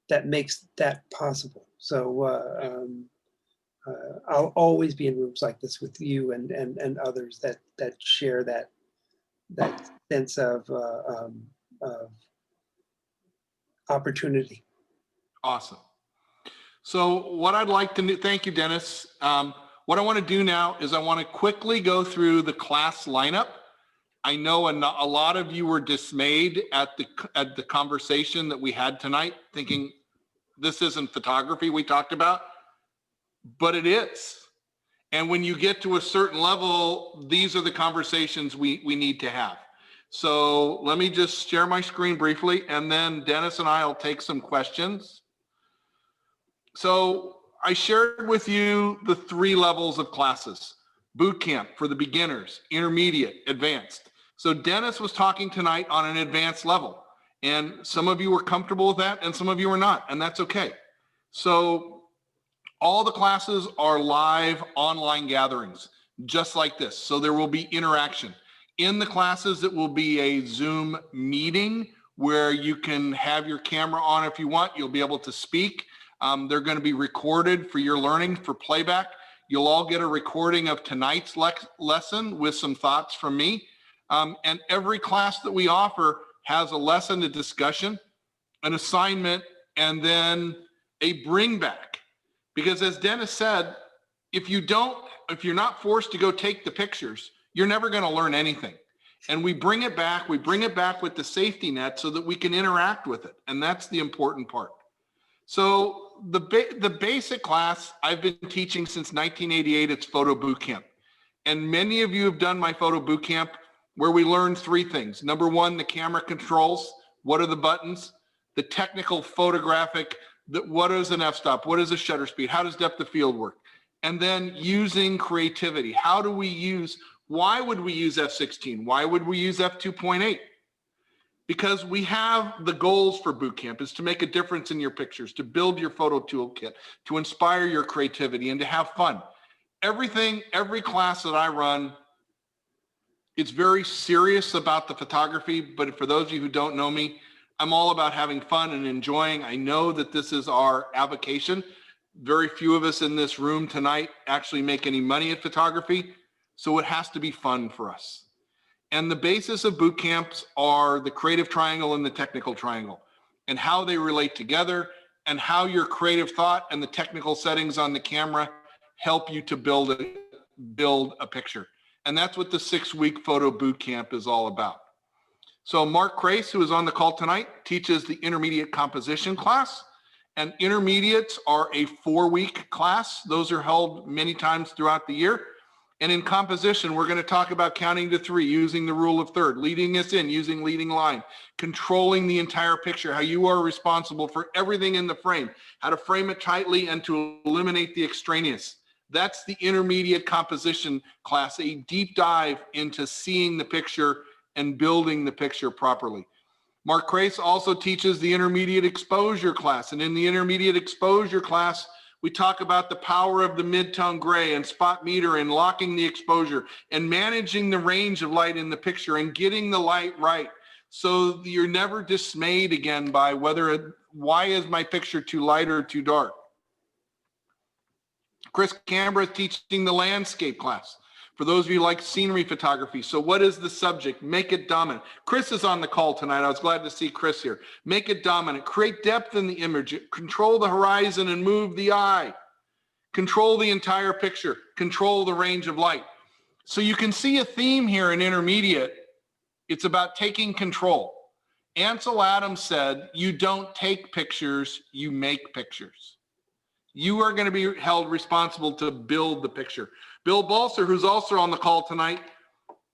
that makes that possible. So I'll always be in rooms like this with you and others that share that sense of opportunity. Awesome. So what I'd like to do, thank you, Dennis. What I want to do now is I want to quickly go through the class lineup. I know a lot of you were dismayed at the conversation that we had tonight, thinking this isn't photography we talked about, but it is. And when you get to a certain level, these are the conversations we need to have. So let me just share my screen briefly, and then Dennis and I will take some questions. So I shared with you the 3 levels of classes: boot camp for the beginners, intermediate, advanced. So Dennis was talking tonight on an advanced level, and some of you were comfortable with that and some of you were not, and that's okay. So all the classes are live online gatherings, just like this. So there will be interaction. In the classes, it will be a Zoom meeting where you can have your camera on if you want. You'll be able to speak. They're going to be recorded for your learning, for playback. You'll all get a recording of tonight's lesson with some thoughts from me. And every class that we offer has a lesson, a discussion, an assignment, and then a bring back. Because as Dennis said, if you're not forced to go take the pictures, you're never going to learn anything. And we bring it back with the safety net so that we can interact with it. And that's the important part. So the basic class I've been teaching since 1988, it's Photo Boot Camp. And many of you have done my Photo Boot Camp, where we learned 3 things. Number 1, the camera controls. What are the buttons? The technical photographic What is an f-stop? What is a shutter speed? How does depth of field work? And then using creativity. Why would we use f16? Why would we use f2.8? Because we have the goals for boot camp is to make a difference in your pictures, to build your photo toolkit, to inspire your creativity, and to have fun. Every class that I run, it's very serious about the photography, but for those of you who don't know me, I'm all about having fun and enjoying. I know that this is our avocation. Very few of us in this room tonight actually make any money at photography, so it has to be fun for us. And the basis of boot camps are the creative triangle and the technical triangle, and how they relate together, and how your creative thought and the technical settings on the camera help you to build a picture. And that's what the 6-week photo boot camp is all about. So Mark Crace, who is on the call tonight, teaches the intermediate composition class. And intermediates are a 4-week class. Those are held many times throughout the year. And in composition, we're going to talk about counting to 3, using the rule of third, leading us in, using leading line, controlling the entire picture, how you are responsible for everything in the frame, how to frame it tightly and to eliminate the extraneous. That's the intermediate composition class, a deep dive into seeing the picture and building the picture properly. Mark Crace also teaches the intermediate exposure class. And in the intermediate exposure class, we talk about the power of the mid-tone gray and spot meter and locking the exposure and managing the range of light in the picture and getting the light right. So you're never dismayed again by why is my picture too light or too dark? Chris Canberra is teaching the landscape class. For those of you who like scenery photography, so what is the subject? Make it dominant. Chris is on the call tonight. I was glad to see Chris here. Make it dominant. Create depth in the image. Control the horizon and move the eye. Control the entire picture. Control the range of light. So you can see a theme here in intermediate. It's about taking control. Ansel Adams said, you don't take pictures, you make pictures. You are going to be held responsible to build the picture. Bill Balser, who's also on the call tonight,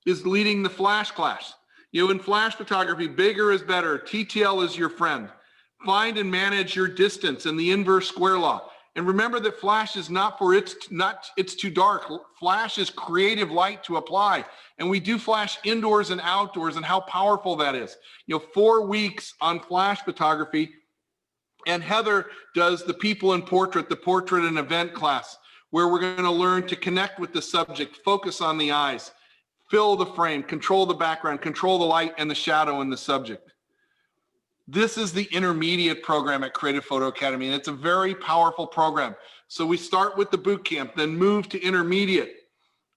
is leading the flash class. In flash photography, bigger is better. TTL is your friend. Find and manage your distance and the inverse square law. And remember that flash is it's too dark. Flash is creative light to apply. And we do flash indoors and outdoors, and how powerful that is. 4 weeks on flash photography. And Heather does the people in portrait, the portrait and event class, where we're going to learn to connect with the subject, focus on the eyes, fill the frame, control the background, control the light and the shadow in the subject. This is the intermediate program at Creative Photo Academy, and it's a very powerful program. So we start with the boot camp, then move to intermediate,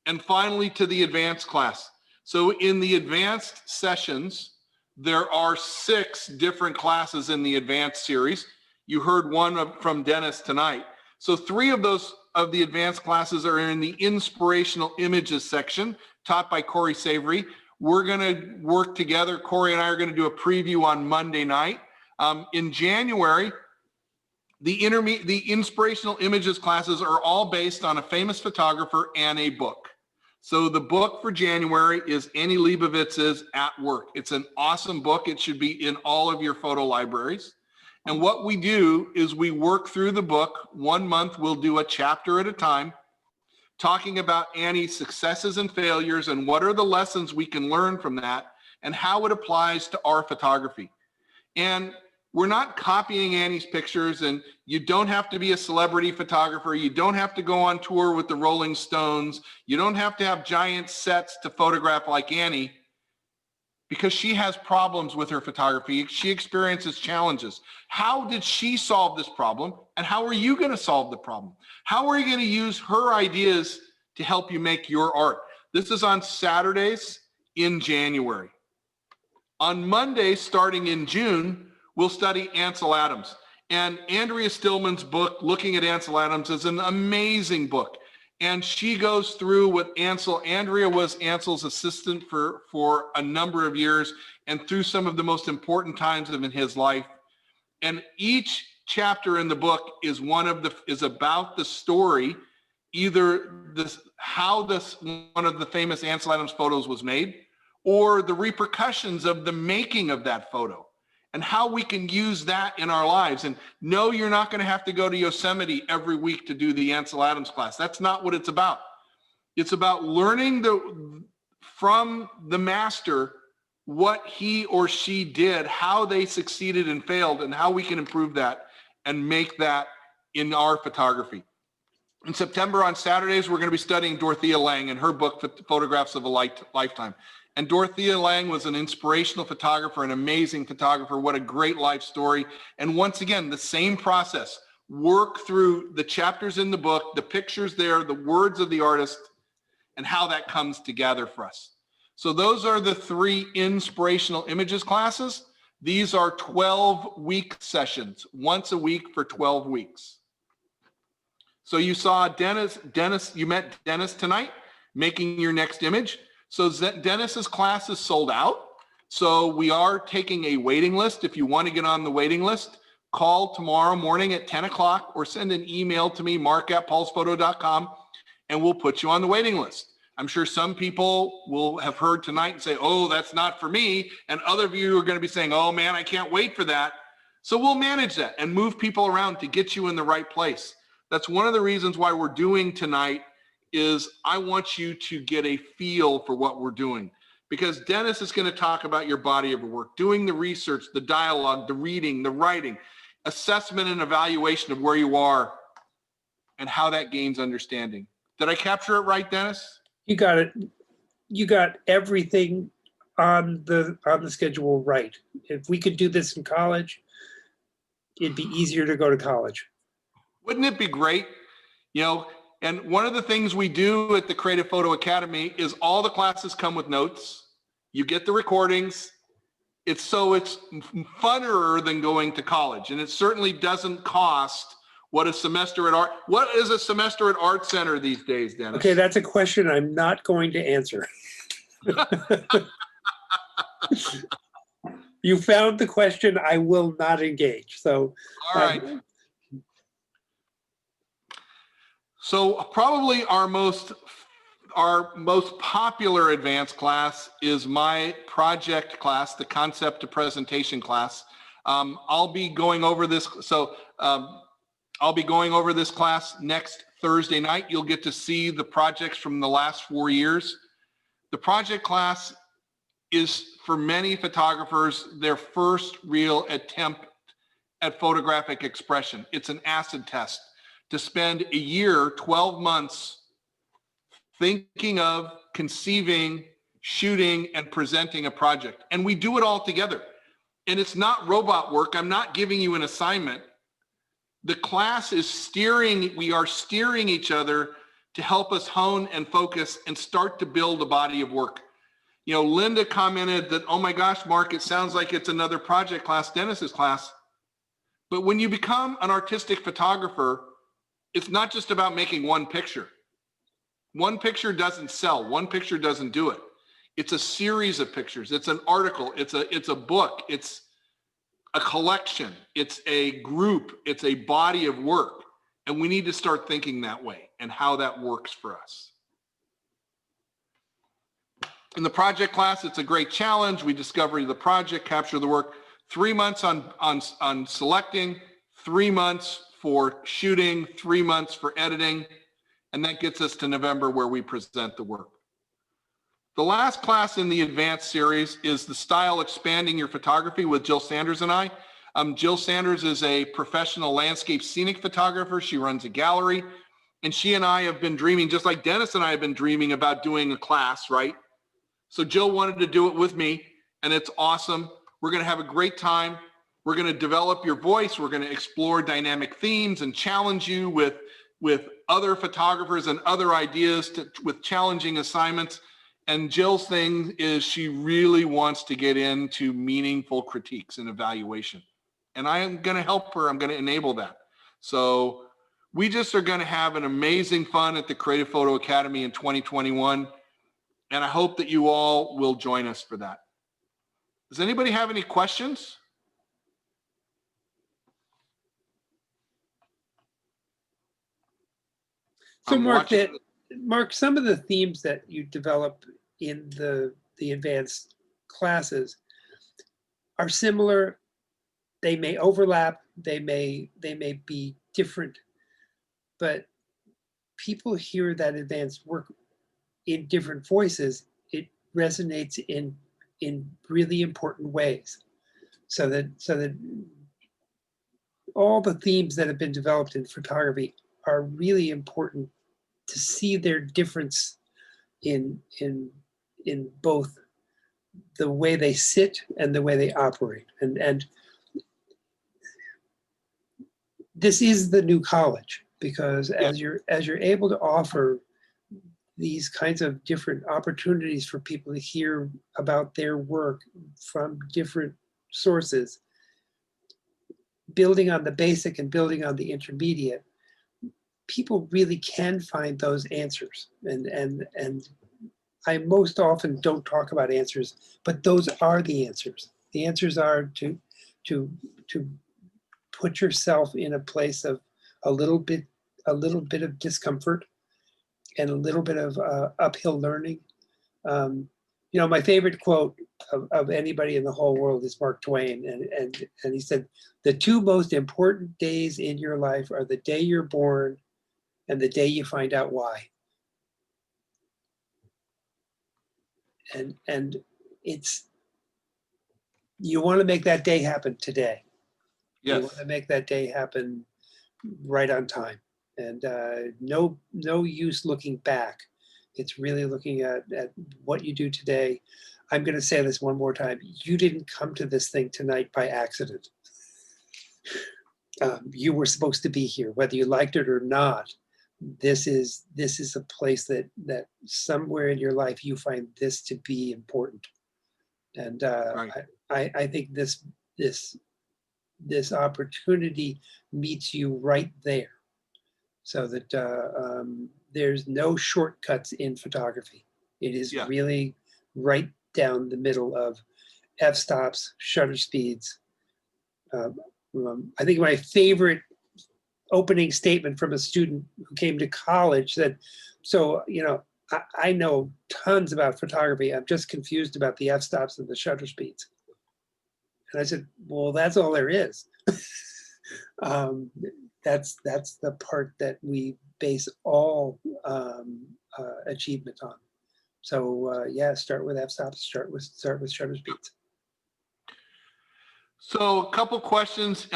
and finally to the advanced class. So in the advanced sessions, there are 6 different classes in the advanced series. You heard one from Dennis tonight. So 3 of the advanced classes are in the inspirational images section, taught by Corey Savory. We're going to work together. Corey and I are going to do a preview on Monday night. In January, the inspirational images classes are all based on a famous photographer and a book. So the book for January is Annie Leibovitz's At Work. It's an awesome book. It should be in all of your photo libraries. And what we do is we work through the book. 1 month, we'll do a chapter at a time, talking about Annie's successes and failures and what are the lessons we can learn from that and how it applies to our photography. And we're not copying Annie's pictures, and you don't have to be a celebrity photographer. You don't have to go on tour with the Rolling Stones. You don't have to have giant sets to photograph like Annie, because she has problems with her photography. She experiences challenges. How did she solve this problem? And how are you going to solve the problem? How are you going to use her ideas to help you make your art? This is on Saturdays in January. On Mondays, starting in June, we'll study Ansel Adams. And Andrea Stillman's book, Looking at Ansel Adams, is an amazing book. And she goes through with Ansel. Andrea was Ansel's assistant for a number of years and through some of the most important times in his life. And each chapter in the book is about the story, either how one of the famous Ansel Adams photos was made, or the repercussions of the making of that photo. and how we can use that in our lives. And no, you're not going to have to go to Yosemite every week to do the Ansel Adams class. That's not what it's about. It's about learning from the master what he or she did, how they succeeded and failed, and how we can improve that and make that in our photography. In September on Saturdays, we're going to be studying Dorothea Lange and her book, Photographs of a Lifetime. And Dorothea Lange was an inspirational photographer, an amazing photographer. What a great life story. And once again, the same process. Work through the chapters in the book, the pictures there, the words of the artist, and how that comes together for us. So those are the 3 inspirational images classes. These are 12-week sessions, once a week for 12 weeks. So you saw Dennis, you met Dennis tonight, making your next image. So Dennis's class is sold out. So we are taking a waiting list. If you want to get on the waiting list, call tomorrow morning at 10 o'clock or send an email to me, mark@paulsphoto.com, and we'll put you on the waiting list. I'm sure some people will have heard tonight and say, oh, that's not for me. And other of you are going to be saying, oh man, I can't wait for that. So we'll manage that and move people around to get you in the right place. That's one of the reasons why we're doing tonight is I want you to get a feel for what we're doing, because Dennis is going to talk about your body of work, doing the research, the dialogue, the reading, the writing, assessment and evaluation of where you are and how that gains understanding. Did I capture it right, Dennis? You got it. You got everything on the schedule right. If we could do this in college, it'd be easier to go to college. Wouldn't it be great? You know, and one of the things we do at the Creative Photo Academy is all the classes come with notes. You get the recordings. It's funner than going to college, and it certainly doesn't cost what a semester at art. What is a semester at Art Center these days, Dennis? Okay, that's a question I'm not going to answer. You found the question. I will not engage. So, all right. So probably our most popular advanced class is my project class, the concept to presentation class. I'll be going over this. So I'll be going over this class next Thursday night. You'll get to see the projects from the last 4 years. The project class is, for many photographers, their first real attempt at photographic expression. It's an acid test to spend a year, 12 months, thinking of, conceiving, shooting, and presenting a project. And we do it all together. And it's not robot work. I'm not giving you an assignment. The class is steering, we are steering each other to help us hone and focus and start to build a body of work. You know, Linda commented that, oh my gosh, Mark, it sounds like it's another project class, Dennis's class. But when you become an artistic photographer, it's not just about making one picture. One picture doesn't sell. One picture doesn't do it. It's a series of pictures. It's an article. It's a book. It's a collection. It's a group. It's a body of work. And we need to start thinking that way and how that works for us. In the project class, it's a great challenge. We discover the project, capture the work. 3 months on selecting, 3 months for shooting, 3 months for editing. And that gets us to November, where we present the work. The last class in the advanced series is the Style Expanding Your Photography with Jill Sanders and I. Jill Sanders is a professional landscape scenic photographer. She runs a gallery, and she and I have been dreaming, just like Dennis and I have been dreaming about doing a class, right? So Jill wanted to do it with me, and it's awesome. We're going to have a great time. We're going to develop your voice. We're going to explore dynamic themes and challenge you with other photographers and other ideas with challenging assignments. And Jill's thing is she really wants to get into meaningful critiques and evaluation. And I am going to help her. I'm going to enable that. So we just are going to have an amazing fun at the Creative Photo Academy in 2021. And I hope that you all will join us for that. Does anybody have any questions? So Mark, some of the themes that you develop in the advanced classes are similar they may overlap, they may be different, but people hear that advanced work in different voices. It resonates in really important ways. So that all the themes that have been developed in photography are really important to see their difference in both the way they sit and the way they operate. And this is the new college, because as you're able to offer these kinds of different opportunities for people to hear about their work from different sources, building on the basic and building on the intermediate, people really can find those answers. And I most often don't talk about answers, but those are the answers. The answers are to put yourself in a place of a little bit of discomfort and a little bit of uphill learning. You know, my favorite quote of anybody in the whole world is Mark Twain, and he said, "The two most important days in your life are the day you're born and the day you find out why." And it's, you want to make that day happen today. You want Yes. to make that day happen right on time, and no use looking back. It's really looking at what you do today. I'm going to say this one more time. You didn't come to this thing tonight by accident. You were supposed to be here, whether you liked it or not. This is a place that somewhere in your life you find this to be important. And Right. I think this opportunity meets you right there, so that there's no shortcuts in photography. It is Yeah. really right down the middle of f-stops, shutter speeds. I think my favorite opening statement from a student who came to college said, "So, you know, I know tons about photography. I'm just confused about the f-stops and the shutter speeds." And I said, "Well, that's all there is." That's the part that we base all achievement on. So yeah, start with f-stops, start with shutter speeds. So a couple questions.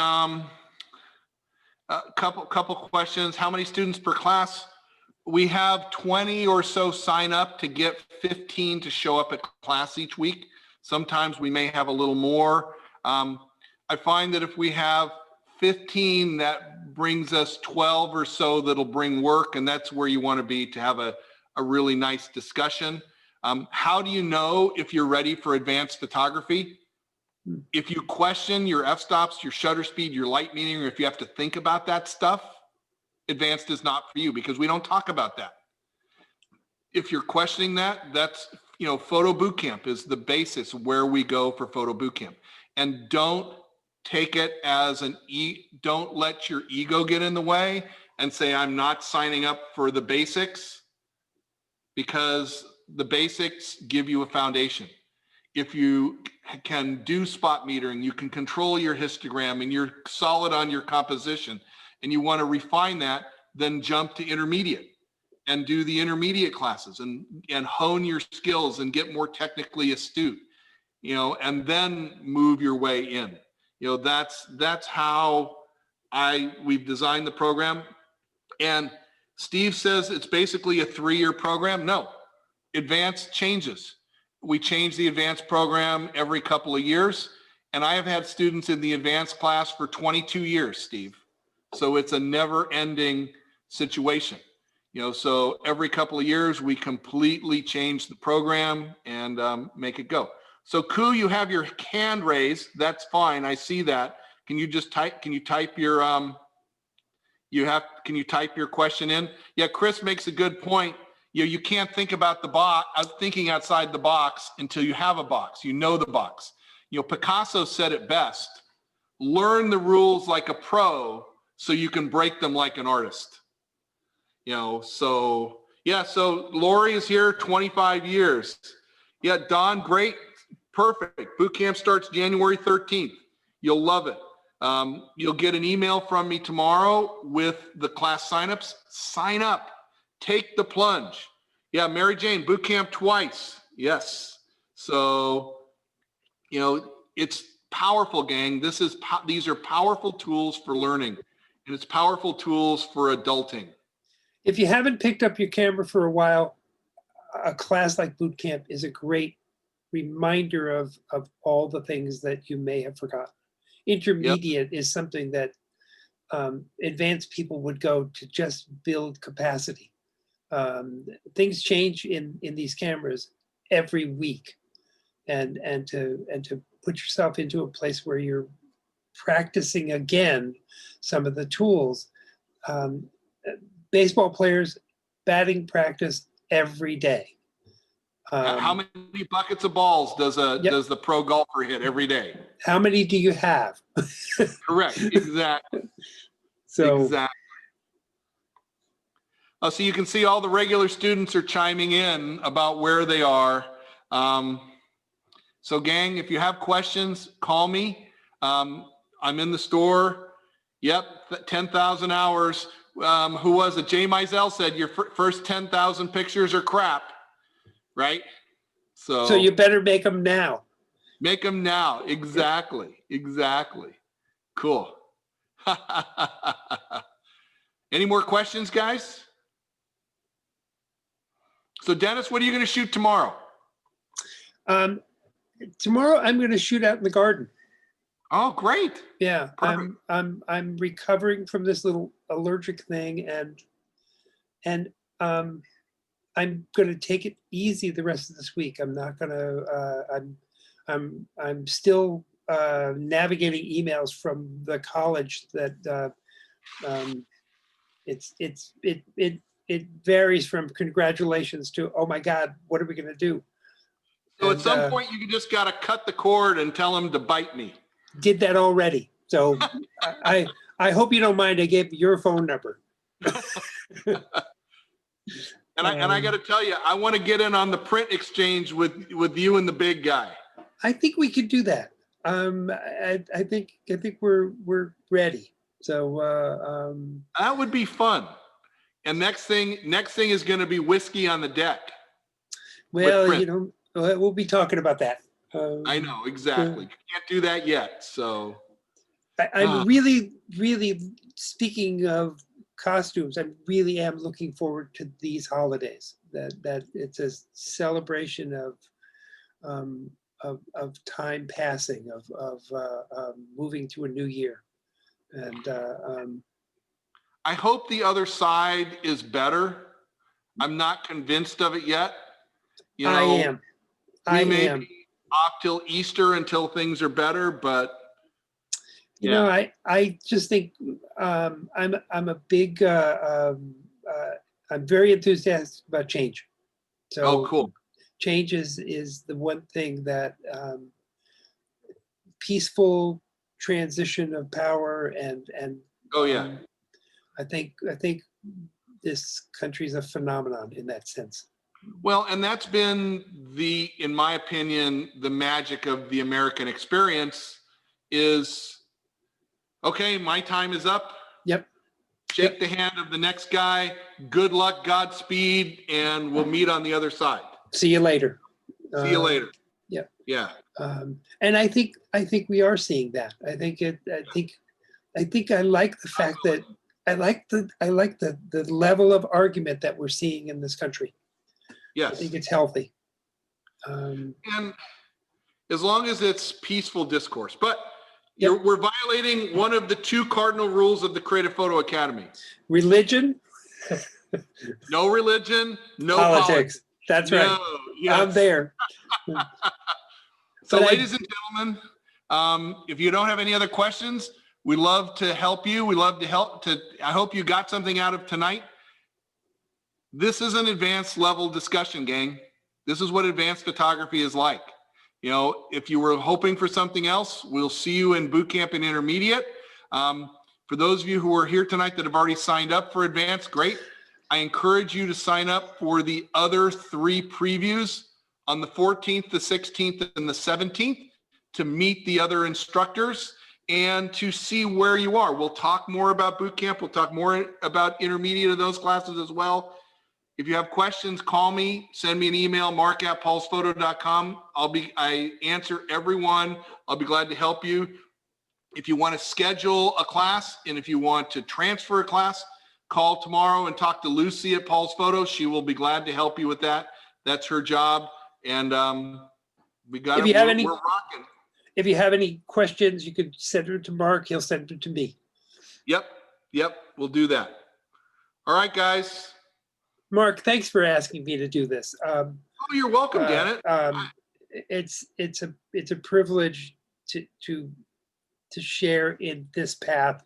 Couple questions. How many students per class? We have 20 or so sign up to get 15 to show up at class each week. Sometimes we may have a little more. I find that if we have 15, that brings us 12 or so that'll bring work, and that's where you want to be to have a really nice discussion. How do you know if you're ready for advanced photography? If you question your f-stops, your shutter speed, your light metering, or if you have to think about that stuff, advanced is not for you, because we don't talk about that. If you're questioning that, that's, you know, photo boot camp is the basis where we go for photo boot camp. And don't take it as don't let your ego get in the way and say, I'm not signing up for the basics, because the basics give you a foundation. If you can do spot metering, you can control your histogram, and you're solid on your composition, and you want to refine that, then jump to intermediate and do the intermediate classes and hone your skills and get more technically astute, you know, and then move your way in. You know, that's how we've designed the program. And Steve says it's basically a 3-year program. No, advanced changes. We change the advanced program every couple of years. And I have had students in the advanced class for 22 years, Steve. So it's a never ending situation. You know, so every couple of years we completely change the program and make it go. So Ku, you have your hand raised. That's fine. I see that. Can you just type, can you type your, can you type your question in? Yeah, Chris makes a good point. You can't think about the box, thinking outside the box until you have a box. You know the box. You know, Picasso said it best: learn the rules like a pro so you can break them like an artist. You know, so yeah, so Lori is here 25 years. Yeah, Don, great, perfect. Boot camp starts January 13th. You'll love it. You'll get an email from me tomorrow with the class signups. Sign up, take the plunge. Yeah, Mary Jane, boot camp twice. Yes. So, you know, it's powerful, gang. These are powerful tools for learning, and it's powerful tools for adulting. If you haven't picked up your camera for a while, a class like boot camp is a great reminder of all the things that you may have forgotten. Intermediate is something that advanced people would go to just build capacity. Things change in these cameras every week, and to put yourself into a place where you're practicing again some of the tools. Baseball players batting practice every day. How many buckets of balls does the pro golfer hit every day? How many do you have? Correct. Exactly. So exactly. So you can see all the regular students are chiming in about where they are. So gang, if you have questions, call me. I'm in the store. Yep, 10,000 hours. Who was it? Jay Mizell said your first 10,000 pictures are crap, right? so you better make them now. Make them now. Exactly. Exactly. Cool. Any more questions, guys? So Dennis, what are you going to shoot tomorrow? Tomorrow I'm going to shoot out in the garden. Oh, great. Yeah, Perfect. I'm recovering from this little allergic thing, and I'm going to take it easy the rest of this week. I'm not going to. I'm still navigating emails from the college that it varies from congratulations to, oh my God, what are we going to do? So at some point you just got to cut the cord and tell them to bite me. Did that already. So I hope you don't mind. I gave your phone number. And I got to tell you, I want to get in on the print exchange with you and the big guy. I think we could do that. I think we're ready. So that would be fun. And next thing is going to be whiskey on the deck. Well, you know, we'll be talking about that. I know, exactly. Can't do that yet. So I'm really, speaking of costumes, I really am looking forward to these holidays. That it's a celebration of time passing, of moving to a new year, and I hope the other side is better. I'm not convinced of it yet. You know, I may be off till Easter until things are better, but you know, I just think I'm a big I'm very enthusiastic about change. So cool. Change is the one thing that peaceful transition of power and I think this country is a phenomenon in that sense. Well, and that's been in my opinion, the magic of the American experience is, okay, my time is up. Yep. Shake the hand of the next guy. Good luck, Godspeed, and we'll meet on the other side. See you later. See you later. Yep. Yeah. And I think we are seeing that. I think I like the fact that I like the level of argument that we're seeing in this country. Yes. I think it's healthy. And as long as it's peaceful discourse, but we're violating one of the two cardinal rules of the Creative Photo Academy. Religion. No religion, no politics. That's right. No, yes. I'm there. So ladies and gentlemen, if you don't have any other questions, we love to help you. We love to help I hope you got something out of tonight. This is an advanced level discussion, gang. This is what advanced photography is like. You know, if you were hoping for something else, we'll see you in boot camp and intermediate. For those of you who are here tonight that have already signed up for advanced, great. I encourage you to sign up for the other 3 previews on the 14th, the 16th, and the 17th to meet the other instructors and to see where you are. We'll talk more about boot camp. We'll talk more about intermediate of those classes as well. If you have questions, call me, send me an email, mark@paulsphoto.com. I answer everyone. I'll be glad to help you. If you want to schedule a class and if you want to transfer a class, call tomorrow and talk to Lucy at Paul's Photo. She will be glad to help you with that. That's her job. And we got If it. you have We're rocking. If you have any questions, you could send them to Mark. He'll send them to me. Yep. We'll do that. All right, guys. Mark, thanks for asking me to do this. Oh, you're welcome, Janet. It's a privilege to share in this path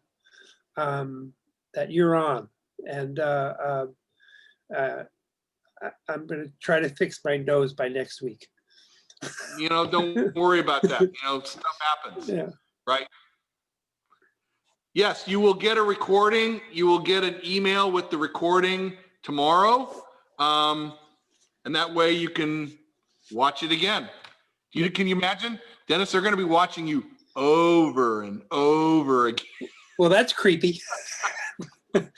that you're on, and I'm going to try to fix my nose by next week. Don't worry about that. Stuff happens. Yeah. Right. Yes, you will get a recording. You will get an email with the recording tomorrow. And that way you can watch it again. Can you imagine? Dennis, they're going to be watching you over and over again. Well, that's creepy. But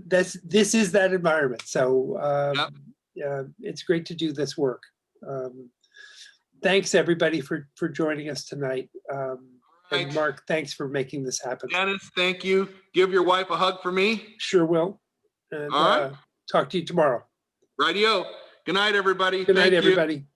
this is that environment. So it's great to do this work. Thanks everybody for joining us tonight. Right. And Mark, thanks for making this happen. Dennis, thank you. Give your wife a hug for me. Sure will. And all right. Talk to you tomorrow. Radio. Good night, everybody. Good night, everybody.